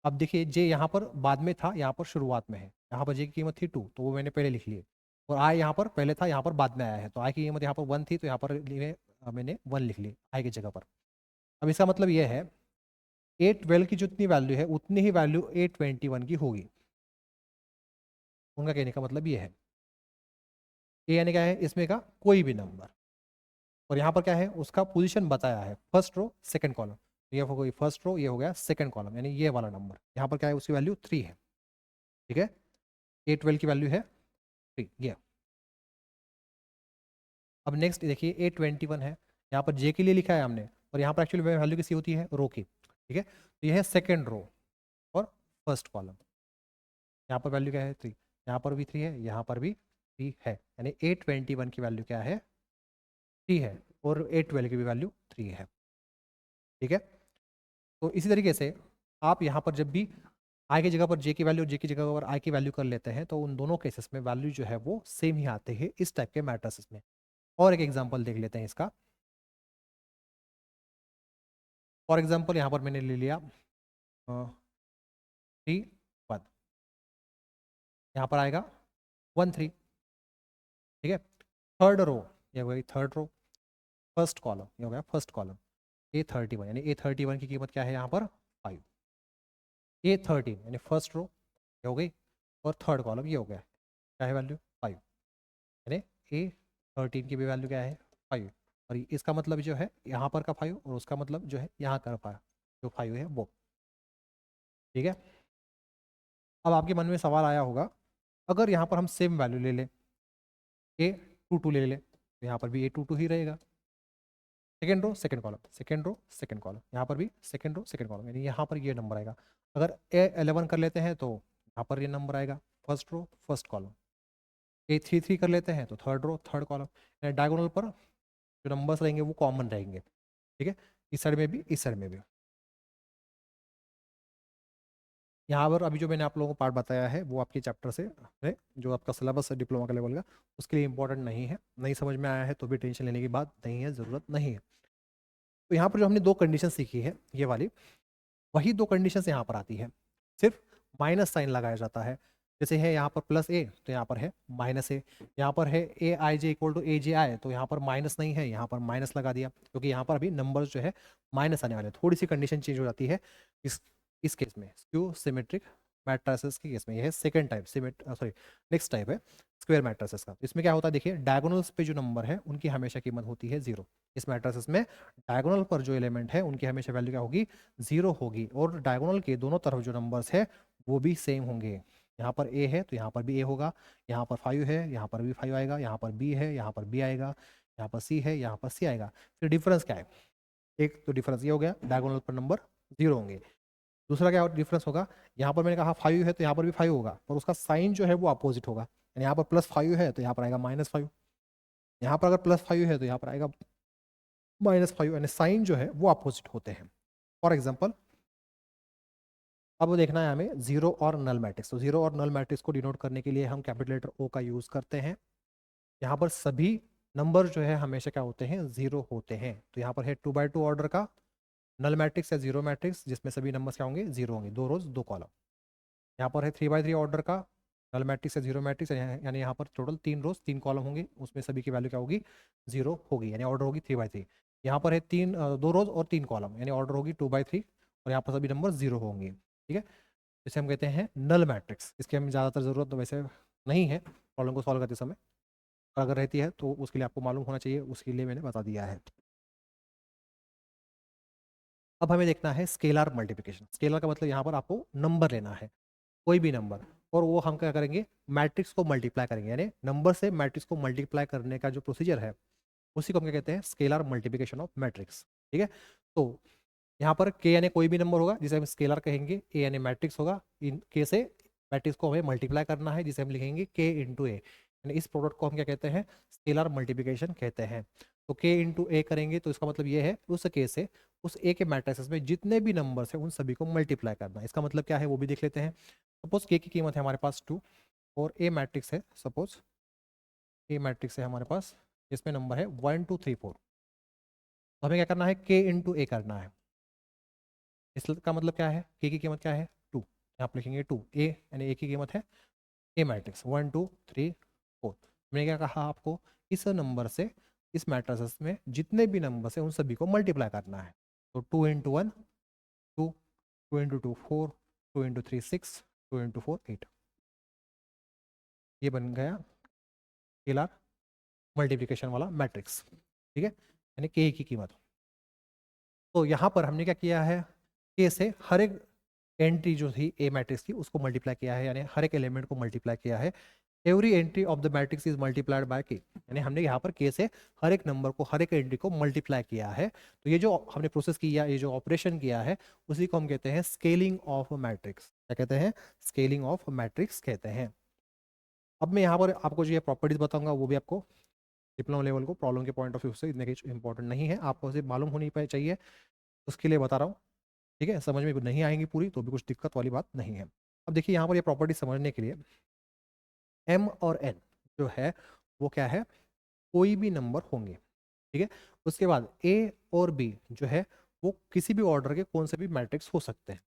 अब देखिए जे यहाँ पर बाद में था, यहाँ पर शुरुआत में है, यहाँ पर जे की कीमत थी 2 तो वो मैंने पहले लिख लिए, और आई यहाँ पर पहले था, यहाँ पर बाद में आया है, तो आई की कीमत यहाँ पर 1 थी तो यहाँ पर मैंने 1 लिख ली आई की जगह पर। अब इसका मतलब ये है A12 की जितनी वैल्यू है उतनी ही वैल्यू A21 की होगी। उनका कहने का मतलब ये है ए यानी क्या है, इसमें का कोई भी नंबर, और यहाँ पर क्या है उसका पोजीशन बताया है फर्स्ट रो सेकंड कॉलम, ये हो गई फर्स्ट रो, ये हो गया सेकंड कॉलम, यानी ये वाला नंबर यहाँ पर क्या है उसकी वैल्यू 3 है। ठीक है, A12 की वैल्यू है 3 ये। अब नेक्स्ट देखिए A21 है, यहाँ पर जे के लिए लिखा है हमने, और यहाँ पर एक्चुअली वैल्यू किसी होती है रो की। ठीक है, तो ये है सेकेंड रो और फर्स्ट कॉलम, यहाँ पर वैल्यू क्या है 3, यहाँ पर भी 3 है, यहाँ पर भी 3 है, यानी A21 की वैल्यू क्या है 3 है, और A12 की भी वैल्यू 3 है। ठीक है, तो इसी तरीके से आप यहाँ पर जब भी आई की जगह पर जे की वैल्यू, जे की जगह पर आई की वैल्यू कर लेते हैं तो उन दोनों केसेस में वैल्यू जो है वो सेम ही आते हैं इस टाइप के मैट्रिसेस में। और एक एग्जांपल देख लेते हैं इसका। फॉर एग्जांपल यहाँ पर मैंने ले लिया 3 1, यहाँ पर आएगा 1 3। ठीक है, थर्ड रो ये हो गई थर्ड रो, फर्स्ट कॉलम ये हो गया फर्स्ट कॉलम, A31 यानी A31 की कीमत क्या है यहाँ पर 5, A13 यानी फर्स्ट रो ये हो गई, और थर्ड कॉलम ये हो गया, क्या है वैल्यू 5, यानी A13 की भी वैल्यू क्या है 5, और इसका मतलब जो है यहाँ पर का 5 और उसका मतलब जो है यहाँ का 5, जो 5 है वो। ठीक है, अब आपके मन में सवाल आया होगा, अगर यहाँ पर हम सेम वैल्यू ले लें A22 ले लें तो यहाँ पर भी A22 ही रहेगा, second row second column second row second column, यहाँ पर भी सेकेंड रो सेकेंड कॉलम, यानी यहाँ पर ये नंबर आएगा। अगर A11 कर लेते हैं तो यहाँ पर ये नंबर आएगा first row first column, A33 कर लेते हैं तो थर्ड रो थर्ड कॉलम, यानी डायगोनल पर जो नंबर्स रहेंगे वो कॉमन रहेंगे। ठीक है, इस साइड में भी इस साइड में भी। यहाँ पर अभी जो मैंने आप लोगों को पार्ट बताया है वो आपके चैप्टर से है, जो आपका सिलेबस है डिप्लोमा के लेवल का, उसके लिए इंपॉर्टेंट नहीं है, नहीं समझ में आया है तो भी टेंशन लेने की बात नहीं है, ज़रूरत नहीं है। तो यहाँ पर जो हमने 2 कंडीशन सीखी है ये वाली, वही 2 कंडीशन यहाँ पर आती है, सिर्फ माइनस साइन लगाया जाता है। जैसे है यहाँ पर +a तो यहाँ पर है -a, यहाँ पर है AIJ इक्वल टू AJI तो यहाँ पर माइनस नहीं है, यहाँ पर माइनस लगा दिया, क्योंकि यहाँ पर अभी नंबर्स जो है माइनस आने वाले, थोड़ी सी कंडीशन चेंज हो जाती है इस केस में, स्क्यू सिमेट्रिक मैट्रिसेस के केस में। यह है second type sorry next type है स्क्वायर मैट्रिसेस का। इसमें क्या होता है, देखिए डायगोनल्स पे जो नंबर है उनकी हमेशा कीमत होती है 0। इस मैट्रिसेस में डायगोनल पर जो एलिमेंट है उनकी हमेशा वैल्यू क्या होगी 0 होगी, और डायगोनल के दोनों तरफ जो नंबर्स है वो भी सेम होंगे। यहाँ पर A है तो यहाँ पर भी A होगा, यहाँ पर 5 है यहाँ पर भी 5 आएगा, यहाँ पर B है यहाँ पर B आएगा, यहाँ पर C है यहाँ पर C आएगा। फिर डिफरेंस क्या है, एक तो डिफरेंस ये हो गया, डायगोनल पर नंबर 0 होंगे। दूसरा क्या डिफरेंस होगा, यहाँ पर मैंने कहा 5 है तो यहाँ पर भी 5 होगा, पर उसका साइन जो है वो अपोजिट होगा। यानी यहाँ पर +5 है तो यहाँ पर आएगा -5, यहाँ पर अगर +5 है तो यहाँ पर आएगा -5, यानी साइन जो है वो अपोजिट होते हैं। फॉर एग्जाम्पल अब देखना है हमें जीरो और नल मैट्रिक्स। तो जीरो और नल मैट्रिक्स को डिनोट करने के लिए हम कैपिटल लेटर ओ का यूज करते हैं। यहाँ पर सभी नंबर जो है हमेशा क्या होते हैं, जीरो होते हैं। तो यहाँ पर है 2x2 ऑर्डर का नल मैट्रिक्स या जीरो मैट्रिक्स, जिसमें सभी नंबर्स क्या होंगे, जीरो होंगे, 2 रोज 2 कॉलम। यहाँ पर है 3x3 ऑर्डर का नल मैट्रिक्स या जीरो मैट्रिक्स, यानी यहाँ पर टोटल 3 रोज 3 कॉलम होंगे, उसमें सभी की वैल्यू क्या होगी, जीरो होगी, यानी ऑर्डर होगी 3x3। यहाँ पर है 2 रोज और 3 कॉलम, यानी ऑर्डर होगी 2x3, और यहाँ पर सभी नंबर जीरो होंगे। ठीक है, इसे हम कहते हैं नल मैट्रिक्स। इसकी हमें ज़्यादातर ज़रूरत तो वैसे नहीं है प्रॉब्लम को सॉल्व करते समय, और अगर रहती है तो उसके लिए आपको मालूम होना चाहिए, उसके लिए मैंने बता दिया है। अब हमें देखना है स्केलर मल्टीप्लिकेशन। स्केलर का मतलब यहाँ पर आपको नंबर लेना है, कोई भी नंबर, और वो हम क्या करेंगे, मैट्रिक्स को मल्टीप्लाई करेंगे, यानी नंबर से मैट्रिक्स को मल्टीप्लाई करने का जो प्रोसीजर है उसी को हम क्या कहते हैं, स्केलर मल्टीप्लिकेशन ऑफ मैट्रिक्स। ठीक है, तो यहाँ पर के यानी कोई भी नंबर होगा जिसे हम स्केलर कहेंगे, ए यानी मैट्रिक्स होगा, इन के से मैट्रिक्स को हमें मल्टीप्लाई करना है जिसे हम लिखेंगे के इंटू ए, यानी इस प्रोडक्ट को हम क्या कहते हैं, स्केलर मल्टीप्लिकेशन कहते हैं। तो के इंटू ए करेंगे तो इसका मतलब ये है उस के से उस ए के मैट्रिक्स में जितने भी नंबर्स हैं उन सभी को मल्टीप्लाई करना है। इसका मतलब क्या है वो भी देख लेते हैं। सपोज के की कीमत है हमारे पास 2 और ए मैट्रिक्स है, सपोज ए मैट्रिक्स है हमारे पास जिसमें नंबर है 1 2 3 4। तो हमें क्या करना है, के इंटू ए करना है। इसका मतलब क्या है, के की कीमत क्या है 2, यहाँ पर लिखेंगे 2, ए यानी ए की कीमत है, ए मैट्रिक्स 1 2 3 4। मैंने क्या कहा आपको, इस नंबर से इस मैट्रिक्स में जितने भी नंबर है उन सभी को मल्टीप्लाई करना है। तो 2 इंटू 1 2, 2 इंटू 2 4, 2 इंटू 3 6, 2 इंटू 4 8। ये बन गया स्केलर मल्टीप्लिकेशन वाला मैट्रिक्स। ठीक है, यानी के की कीमत। तो यहाँ पर हमने क्या किया है, के से हर एक एंट्री जो थी ए मैट्रिक्स की उसको मल्टीप्लाई किया है, यानी हर एक एलिमेंट को मल्टीप्लाई किया है। Every entry of the matrix is multiplied by के, यानी हमने यहाँ पर के से हर एक नंबर को, हर एक एंट्री को मल्टीप्लाई किया है। तो ये जो हमने प्रोसेस किया, ये जो ऑपरेशन किया है, उसी को हम कहते हैं स्केलिंग ऑफ मैट्रिक्स। क्या कहते हैं, स्केलिंग ऑफ मैट्रिक्स कहते हैं। अब मैं यहाँ पर आपको जो ये प्रॉपर्टीज बताऊंगा वो भी आपको डिप्लोमा लेवल को प्रॉब्लम के पॉइंट ऑफ व्यू से इतने इंपॉर्टेंट नहीं है, आपको सिर्फ मालूम होनी चाहिए, उसके लिए बता रहा हूँ। ठीक है, समझ में नहीं आएंगी पूरी तो भी कुछ दिक्कत वाली बात नहीं है। अब देखिए यहाँ पर ये प्रॉपर्टी समझने के लिए m और n जो है वो क्या है, कोई भी नंबर होंगे। ठीक है, उसके बाद a और b जो है वो किसी भी ऑर्डर के कौन से भी मैट्रिक्स हो सकते हैं।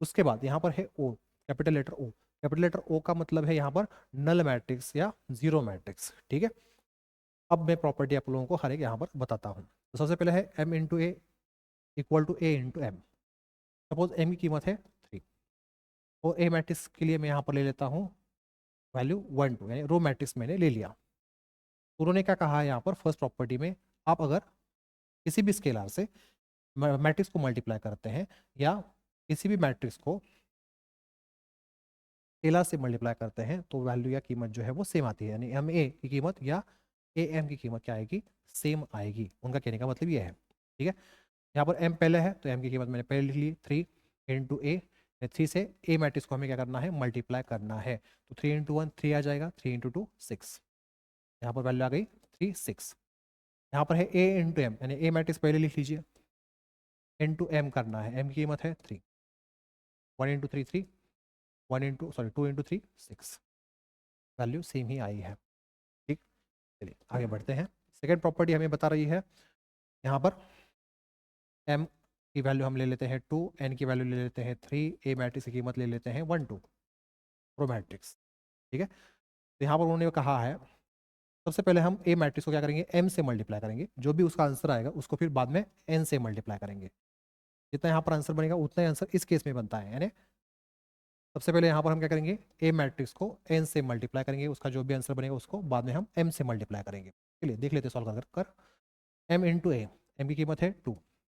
उसके बाद यहाँ पर है o, capital letter o। Capital letter o का मतलब है यहाँ पर नल मैट्रिक्स या जीरो मैट्रिक्स। ठीक है, अब मैं प्रॉपर्टी आप लोगों को हर एक यहाँ पर बताता हूँ। तो सबसे पहले है m into A equal to A into M. Suppose m की कीमत है 3, और ए मैट्रिक्स के लिए मैं यहाँ पर ले लेता हूँ वैल्यू 1 2, यानी रो मैट्रिक्स मैंने ले लिया। उन्होंने क्या कहा है यहाँ पर फर्स्ट प्रॉपर्टी में, आप अगर किसी भी स्केलर से मैट्रिक्स को मल्टीप्लाई करते हैं या किसी भी मैट्रिक्स को स्केलर से मल्टीप्लाई करते हैं तो वैल्यू या कीमत जो है वो सेम आती है, यानी एम ए की कीमत या ए एम की कीमत क्या आएगी, सेम आएगी। उनका कहने का मतलब ये है। ठीक है, यहाँ पर m पहले है तो m की कीमत मैंने पहले लिख ली 3 इंटू ए, 3 से a मैट्रिक्स को हमें क्या करना है, मल्टीप्लाई करना है। तो 3 इंटू 1 3 आ जाएगा, 3 इंटू 2 6, यहाँ पर वैल्यू आ गई 3 6। यहाँ पर है a इंटू एम, यानी a मैट्रिक्स पहले लिख लीजिए, इंटू एम करना है, m की कीमत है 3, 1 into 3 3, 1 into sorry 2 into 3 6, value same ही आई है। ठीक, चलिए आगे बढ़ते हैं। सेकेंड प्रॉपर्टी हमें बता रही है यहाँ पर m की वैल्यू हम ले लेते हैं 2, n की वैल्यू ले लेते हैं 3, a मैट्रिक्स की कीमत ले लेते हैं 1 2, प्रो मैट्रिक्स। ठीक है, तो यहाँ पर उन्होंने कहा है सबसे पहले हम ए मैट्रिक्स को क्या करेंगे, m से मल्टीप्लाई करेंगे, जो भी उसका आंसर आएगा उसको फिर बाद में n से मल्टीप्लाई करेंगे। जितना यहाँ पर आंसर बनेगा उतना ही आंसर इस केस में बनता है, यानी सबसे पहले यहाँ पर हम क्या करेंगे, ए मैट्रिक्स को n से मल्टीप्लाई करेंगे, उसका जो भी आंसर बनेगा उसको बाद में हम m से मल्टीप्लाई करेंगे। चलिए देख लेते सॉल्व कर m इंटू ए, एम की कीमत है 2,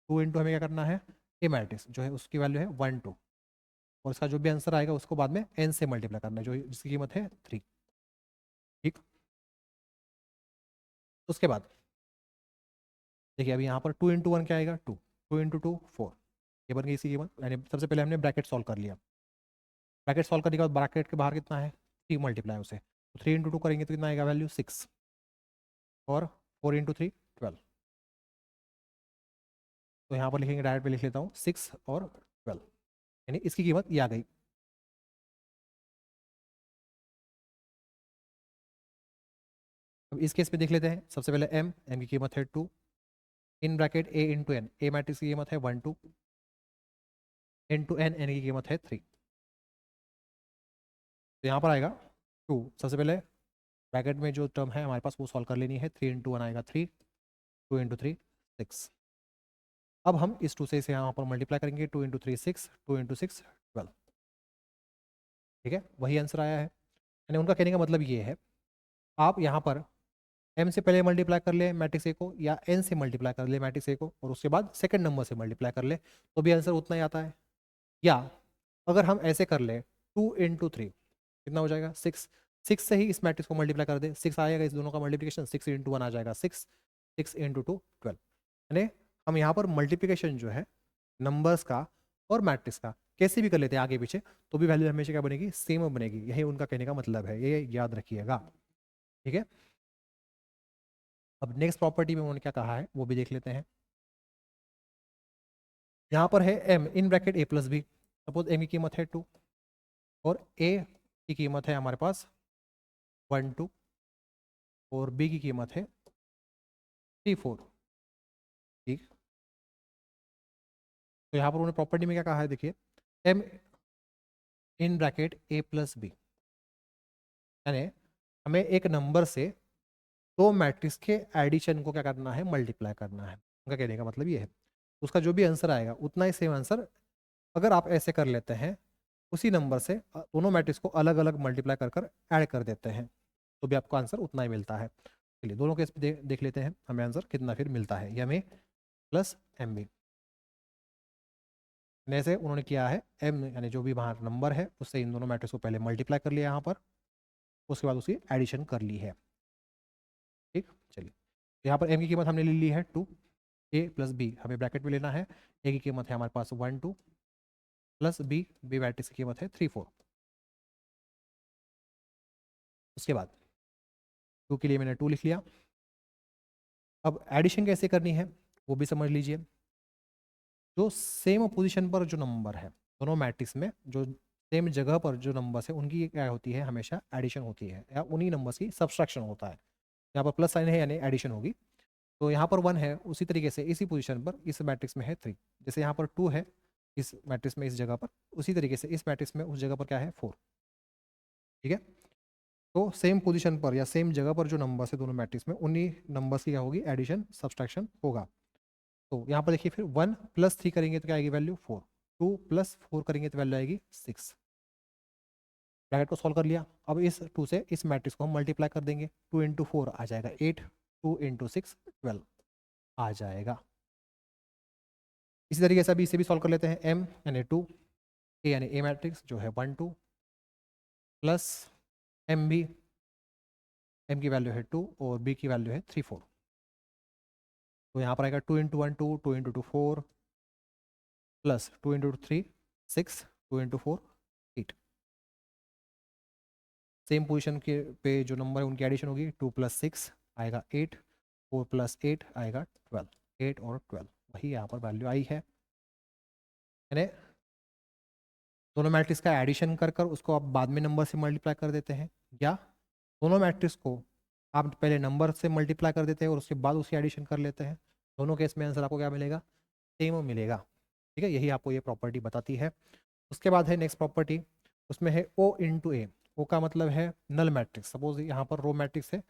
2 इंटू हमें क्या करना है, ए मैट्रिक्स जो है उसकी वैल्यू है 1 2, और इसका जो भी आंसर आएगा उसको बाद में n से मल्टीप्लाई करना है जो जिसकी कीमत है 3। ठीक, उसके बाद देखिए अभी यहाँ पर 2 इंटू 1 क्या आएगा 2, 2 इंटू 2 4, ये बन गई इसकी कीमत। यानी सबसे पहले हमने ब्रैकेट सॉल्व कर लिया। ब्रैकेट सॉल्व करने के बाद ब्रैकेट के बाहर कितना है 3 मल्टीप्लाई उसे, तो 3 इंटू 2 करेंगे तो कितना आएगा वैल्यू 6, और 4 इंटू 3 12। तो यहाँ पर लिखेंगे, डायरेक्ट पे लिख लेता हूँ 6 और 12, यानी इसकी कीमत ये आ गई। अब इस केस में देख लेते हैं। सबसे पहले m की कीमत है 2, in bracket a into N, A matrix की कीमत है 1 2, इंटू एन, एन की कीमत है 3। तो यहाँ पर आएगा 2। सबसे पहले ब्रैकेट में जो टर्म है हमारे पास वो सॉल्व कर लेनी है। 3 इंटू 1 आएगा 3, 2 इंटू 3 6। अब हम इस 2 से इसे यहाँ पर मल्टीप्लाई करेंगे, 2 इंटू 3 6, 2 इंटू 6 12। ठीक है, वही आंसर आया है। यानी उनका कहने का मतलब ये है, आप यहाँ पर m से पहले मल्टीप्लाई कर ले मैट्रिक्स ए को, या n से मल्टीप्लाई कर ले मैट्रिक्स ए को, और उसके बाद सेकंड नंबर से मल्टीप्लाई कर ले, तो भी आंसर उतना ही आता है। या अगर हम ऐसे कर ले 2 इंटू 3 कितना हो जाएगा 6, 6 से ही इस मैट्रिक्स को मल्टीप्लाई कर दे, 6 आएगा, इस दोनों का मल्टीप्लिकेशन 6 इंटू 1 आ जाएगा 6, 6 इंटू 2 12। यानी हम यहाँ पर मल्टीप्लिकेशन जो है नंबर्स का और मैट्रिक्स का कैसे भी कर लेते हैं आगे पीछे, तो भी वैल्यू हमेशा क्या बनेगी, सेम बनेगी। यही उनका कहने का मतलब है, ये याद रखिएगा। ठीक है, अब नेक्स्ट प्रॉपर्टी में उन्होंने क्या कहा है वो भी देख लेते हैं। यहाँ पर है m in bracket a plus B. Suppose m की कीमत है 2 और a की कीमत है हमारे पास 1 2 और b की कीमत है 3 4। ठीक, तो यहाँ पर उन्होंने प्रॉपर्टी में क्या कहा है, देखिए m in bracket a plus B, यानी हमें एक नंबर से दो मैट्रिक्स के एडिशन को क्या करना है, मल्टीप्लाई करना है। उनका कहने का मतलब ये है, उसका जो भी आंसर आएगा उतना ही सेम आंसर अगर आप ऐसे कर लेते हैं, उसी नंबर से दोनों मैट्रिक्स को अलग अलग मल्टीप्लाई कर कर ऐड कर देते हैं, तो भी आपको आंसर उतना ही मिलता है। चलिए दोनों केस देख लेते हैं हमें आंसर कितना फिर मिलता है, M A plus M B. जैसे उन्होंने किया है m यानी जो भी वहाँ नंबर है उससे इन दोनों मैट्रिक्स को पहले मल्टीप्लाई कर लिया यहाँ पर, उसके बाद उसकी एडिशन कर ली है। ठीक, चलिए यहाँ पर m की कीमत हमने ले ली है 2, a प्लस बी हमें ब्रैकेट में लेना है। a की कीमत है हमारे पास 1 2 प्लस बी मैट्रिक्स की कीमत है 3 4। उसके बाद 2 के लिए मैंने 2 लिख लिया। अब एडिशन कैसे करनी है वो भी समझ लीजिए। जो सेम पोजीशन पर जो नंबर है दोनों मैट्रिक्स में, जो सेम जगह पर जो नंबर्स है उनकी क्या होती है, हमेशा एडिशन होती है, या उन्हीं नंबर्स की सब्सट्रैक्शन होता है। यहाँ पर प्लस साइन है यानी एडिशन होगी। तो यहाँ पर 1 है, उसी तरीके से इसी पोजीशन पर इस मैट्रिक्स में है 3। जैसे यहाँ पर 2 है इस मैट्रिक्स में इस जगह पर, उसी तरीके से इस मैट्रिक्स में उस जगह पर क्या है 4। ठीक है, तो सेम पोजीशन पर या सेम जगह पर जो नंबर्स है दोनों मैट्रिक्स में, उन्हीं नंबर्स की क्या होगी, एडिशन सब्सट्रैक्शन होगा। तो यहाँ पर देखिए फिर 1 प्लस 3 करेंगे तो क्या आएगी वैल्यू 4, 2 प्लस 4 करेंगे तो वैल्यू आएगी 6। ब्रैकेट को सॉल्व कर लिया। अब इस 2 से इस मैट्रिक्स को हम मल्टीप्लाई कर देंगे, 2 इंटू 4 आ जाएगा 8, 2 इंटू 6 12 आ जाएगा। इसी तरीके से अभी इसे भी सॉल्व कर लेते हैं। m यानी 2, a यानी a मैट्रिक्स जो है 1 2 प्लस एम बी, m की वैल्यू है 2 और b की वैल्यू है 3 4। तो यहाँ पर आएगा 2 into 1 2, 2 into 2 4 plus 2 into 3 6, 2 into 4 8। Same position के पे जो नंबर है उनकी एडिशन होगी, 2 प्लस 6 आएगा 8, 4 प्लस 8 आएगा 12, 8 और 12 वही यहाँ पर वैल्यू आई है। यानी दोनों मैट्रिक्स का एडिशन कर कर उसको आप बाद में नंबर से मल्टीप्लाई कर देते हैं, या दोनों मैट्रिक्स को आप पहले नंबर से मल्टीप्लाई कर देते हैं और उसके बाद उसकी एडिशन कर लेते हैं। दोनों केस में आंसर आपको क्या मिलेगा, सेम मिलेगा। ठीक है, यही आपको ये प्रॉपर्टी बताती है। उसके बाद है नेक्स्ट प्रॉपर्टी, उसमें है ओ इंटू ए। ओ का मतलब है नल मैट्रिक्स। सपोज यहाँ पर रो मैट्रिक्स है,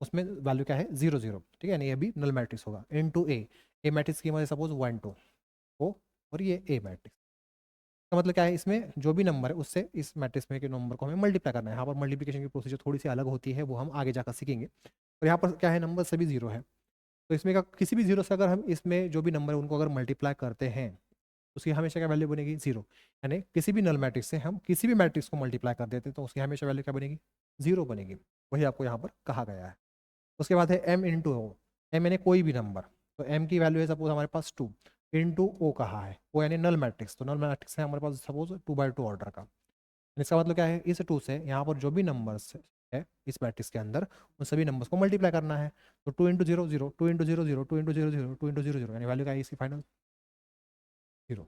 उसमें वैल्यू क्या है 0 0। ठीक है, यानी ये भी नल मैट्रिक्स होगा। इंटू ए मैट्रिक्स की कीमत सपोज 1 2 ओ, और ये ए मैट्रिक्स का मतलब क्या है, इसमें जो भी नंबर है उससे इस मैट्रिक्स में के नंबर को हमें मल्टीप्लाई करना है। यहाँ पर मल्टीप्लिकेशन की प्रोसीजर थोड़ी सी अलग होती है, वो हम आगे जाकर सीखेंगे। और यहाँ पर क्या है, नंबर सभी जीरो है, तो इसमें का किसी भी जीरो से अगर हम इसमें जो भी नंबर है उनको अगर मल्टीप्लाई करते हैं, उसकी हमेशा क्या वैल्यू बनेगी 0। यानी किसी भी नल मैट्रिक्स से हम किसी भी मैट्रिक्स को मल्टीप्लाई कर देते हैं तो उसकी हमेशा वैल्यू क्या बनेगी, 0 बनेगी। वही आपको यहाँ पर कहा गया है। उसके बाद है m इंटू ओ। एम यानी कोई भी नंबर, तो m की वैल्यू है सपोज हमारे पास 2, इनटू ओ कहा है, ओ यानी नल मैट्रिक्स, तो नल मैट्रिक्स है हमारे पास सपोज 2x2 ऑर्डर का। इसका मतलब क्या है, इस 2 से यहाँ पर जो भी नंबर्स है इस मैट्रिक्स के अंदर उन सभी नंबर्स को मल्टीप्लाई करना है। तो 2 इंटू 0 0, 2 इंटू 0 0, 2 इंटू 0 0, 2 इंटू 0 0, यानी वैल्यू क्या है इसकी फाइनल 0।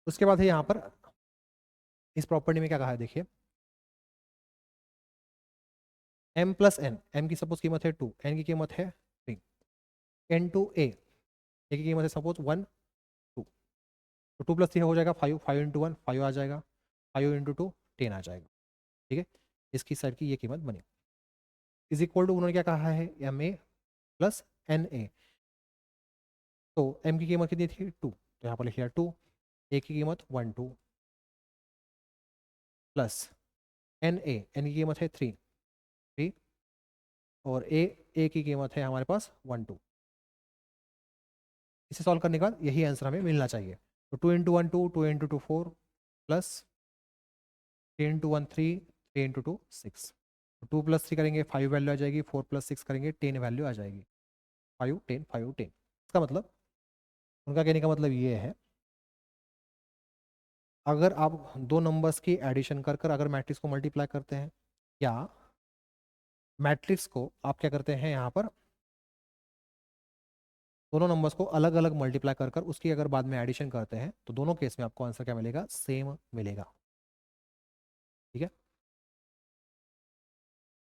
उसके बाद है यहाँ पर इस प्रॉपर्टी में क्या कहा है देखिए, m प्लस एन, एम की सपोज कीमत है 2, एन की कीमत है 3, एन टू ए की कीमत है सपोज 1 2, तो 2 + 3 हो जाएगा 5, 5 × 1 5 आ जाएगा, 5 × 2 10 आ जाएगा। ठीक है, इसकी साइड की ये कीमत बनी। इज इक्वल टू उन्होंने क्या कहा है, M A plus N A, तो m की कीमत कितनी थी 2, तो यहाँ पर लिख लिया 2, ए की कीमत 1 2 प्लस एन की कीमत है 3 3, और ए की कीमत है हमारे पास 1 2। इसे सॉल्व करने के बाद यही आंसर हमें मिलना चाहिए। तो 2 × 1 2, 2 × 2 4, प्लस 3 × 1 3, 3 × 2 6, 2 + 3 करेंगे 5 वैल्यू आ जाएगी, 4 + 6 करेंगे 10 वैल्यू आ जाएगी, 5 10 5 10। इसका मतलब, उनका कहने का मतलब ये है, अगर आप दो नंबर्स की एडिशन कर कर अगर मैट्रिक्स को मल्टीप्लाई करते हैं, या मैट्रिक्स को आप क्या करते हैं यहाँ पर दोनों नंबर्स को अलग अलग मल्टीप्लाई कर कर उसकी अगर बाद में एडिशन करते हैं, तो दोनों केस में आपको आंसर क्या मिलेगा, सेम मिलेगा। ठीक है,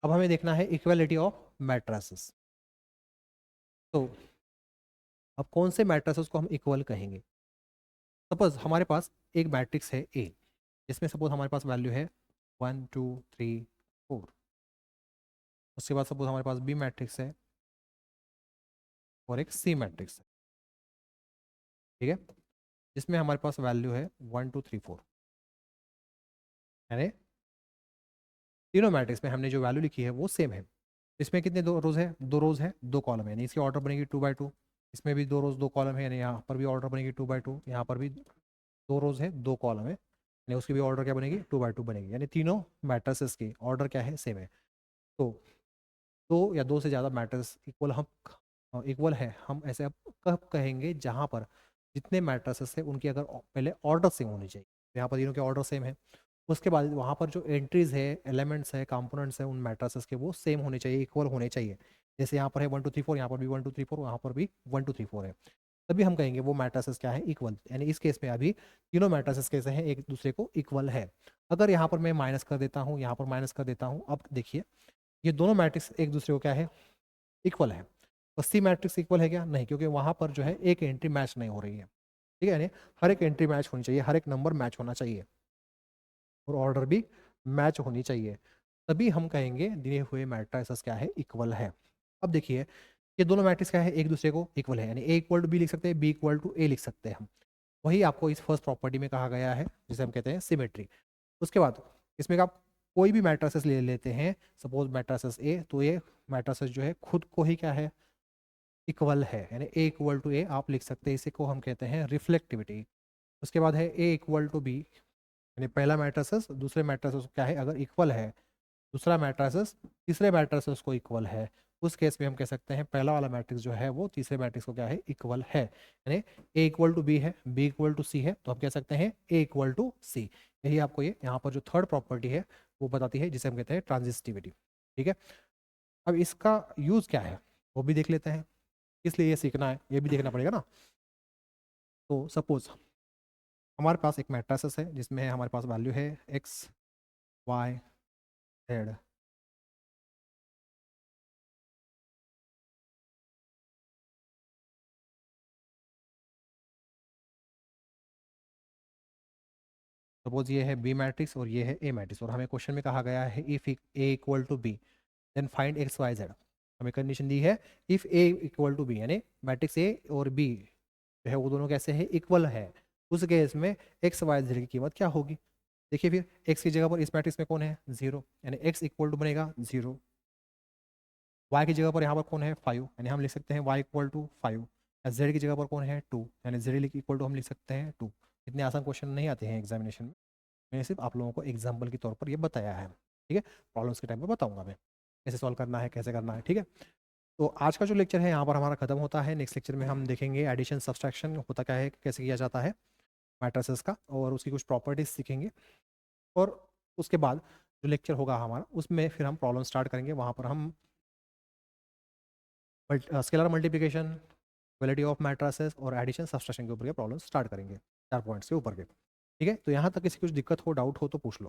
अब हमें देखना है इक्वालिटी ऑफ मैट्रिसेस। तो अब कौन से मैट्रिसेस को हम इक्वल कहेंगे। सपोज हमारे पास एक मैट्रिक्स है ए, जिसमें सपोज हमारे पास वैल्यू है 1 2 3 4। उसके बाद सपोज हमारे पास बी मैट्रिक्स है और एक सी मैट्रिक्स है। ठीक है, जिसमें हमारे पास वैल्यू है 1 2 3 4, यानी तीनों मैट्रिक्स में हमने जो वैल्यू लिखी है वो सेम है। इसमें कितने दो रोज है, 2 रोज है 2 कॉलम है, यानी इसकी ऑर्डर बनेगी 2 × 2। इसमें भी 2 रोज 2 कॉलम है, यानी यहाँ पर भी ऑर्डर बनेगी 2 × 2। यहाँ पर भी 2 रोज है 2 कॉलम है, यानी उसकी भी ऑर्डर क्या बनेगी 2 × 2 बनेगी, यानी तीनों मैट्रिसेस की ऑर्डर क्या है, सेम है। तो दो या दो से ज़्यादा मैट्रिक्स इक्वल है, हम ऐसे अब कब कहेंगे, जहाँ पर जितने मैट्रिसेस है उनकी अगर पहले ऑर्डर सेम होनी चाहिए। तो यहाँ पर तीनों के ऑर्डर सेम है, उसके बाद वहाँ पर जो एंट्रीज है, एलिमेंट्स है, कंपोनेंट्स है उन मैट्रिसेस के, वो सेम होने चाहिए, इक्वल होने चाहिए। जैसे यहाँ पर है 1 2 3 4, यहाँ पर भी 1 2 3 4, वहाँ पर भी 1 2 3 4 है, तभी हम कहेंगे वो मैट्रिसेस क्या है, इक्वल। यानी इस केस में अभी तीनों मैट्रिसेस कैसे हैं, एक दूसरे को इक्वल है। अगर यहाँ पर मैं माइनस कर देता हूँ, यहाँ पर माइनस कर देता हूँ, अब देखिए ये दोनों मैट्रिक्स एक दूसरे को क्या है, इक्वल है। और सी मैट्रिक्स इक्वल है क्या, नहीं, क्योंकि वहाँ पर जो है एक एंट्री मैच नहीं हो रही है। ठीक है, यानी हर एक एंट्री मैच होनी चाहिए, हर एक नंबर मैच होना चाहिए, और ऑर्डर भी मैच होनी चाहिए, तभी हम कहेंगे दिए हुए मैट्रिसेस क्या है, इक्वल है। अब देखिए ये दोनों मैट्रिक्स क्या है, एक दूसरे को इक्वल है, यानी ए इक्वल टू बी लिख सकते हैं, बी इक्वल टू ए लिख सकते हैं हम। वही आपको इस फर्स्ट प्रॉपर्टी में कहा गया है, जिसे हम कहते हैं सिमेट्री। उसके बाद इसमें आप कोई भी मैट्रिसेस ले लेते हैं, सपोज मैट्रिसेस ए, तो ये मैट्रिसेस जो है खुद को ही क्या है, इक्वल है, यानी ए इक्वल टू ए आप लिख सकते हैं, इसी को हम कहते हैं रिफ्लेक्टिविटी। उसके बाद है ए इक्वल टू बी, यानी पहला मैट्रिसेस दूसरे मैट्रिसेस क्या है, अगर इक्वल है, दूसरा मैट्रिसेस तीसरे मैट्रिसेस को इक्वल है, उस केस में हम कह सकते हैं पहला वाला मैट्रिक्स जो है वो तीसरे मैट्रिक्स को क्या है, इक्वल है। यानी ए इक्वल टू बी है, बी इक्वल टू सी है, तो हम कह सकते हैं ए इक्वल टू सी। यही आपको ये यहाँ पर जो थर्ड प्रॉपर्टी है वो बताती है, जिसे हम कहते हैं ट्रांजिस्टिविटी। ठीक है, अब इसका यूज़ क्या है वो भी देख लेते हैं, इसलिए ये सीखना है, ये भी देखना पड़ेगा ना। तो सपोज हमारे पास एक मैट्रिसेस है, जिसमें हमारे पास वैल्यू है एक्स वाई जेड। सपोज ये है बी मैट्रिक्स और ये है ए मैट्रिक्स, और हमें क्वेश्चन में कहा गया है if A equal to B then find X Y Z. हमें कंडीशन दी है if A equal to B, यानी मैट्रिक्स ए और बी जो है वो दोनों कैसे है, इक्वल है, उस केस में एक्स वाई जेड की कीमत क्या होगी। देखिए फिर एक्स की जगह पर इस मैट्रिक्स में कौन है, 0, यानी एक्स इक्वल टू बनेगा 0। वाई की जगह पर यहाँ पर कौन है, 5, यानी हम लिख सकते हैं वाई इक्वल टू 5। जेड की जगह पर कौन है, 2, यानी जेड इक्वल टू हम लिख सकते हैं 2। इतने आसान क्वेश्चन नहीं आते हैं एग्जामिनेशन में, मैंने सिर्फ आप लोगों को एग्जाम्पल के तौर पर ये बताया है। ठीक है, प्रॉब्लम्स के टाइम पे बताऊंगा मैं कैसे सॉल्व करना है, कैसे करना है। ठीक है, तो आज का जो लेक्चर है यहाँ पर हमारा खत्म होता है। नेक्स्ट लेक्चर में हम देखेंगे एडिशन सब्सट्रैक्शन होता क्या है, कैसे किया जाता है मैट्रिसेस का, और उसकी कुछ प्रॉपर्टीज सीखेंगे। और उसके बाद जो लेक्चर होगा हमारा उसमें फिर हम प्रॉब्लम स्टार्ट करेंगे। वहाँ पर हम scalar multiplication, quality of matrices और एडिशन सब्सट्रैक्शन के ऊपर के प्रॉब्लम स्टार्ट करेंगे, 4 पॉइंट्स के ऊपर के। ठीक है, तो यहाँ तक किसी कुछ दिक्कत हो, डाउट हो तो पूछ लो।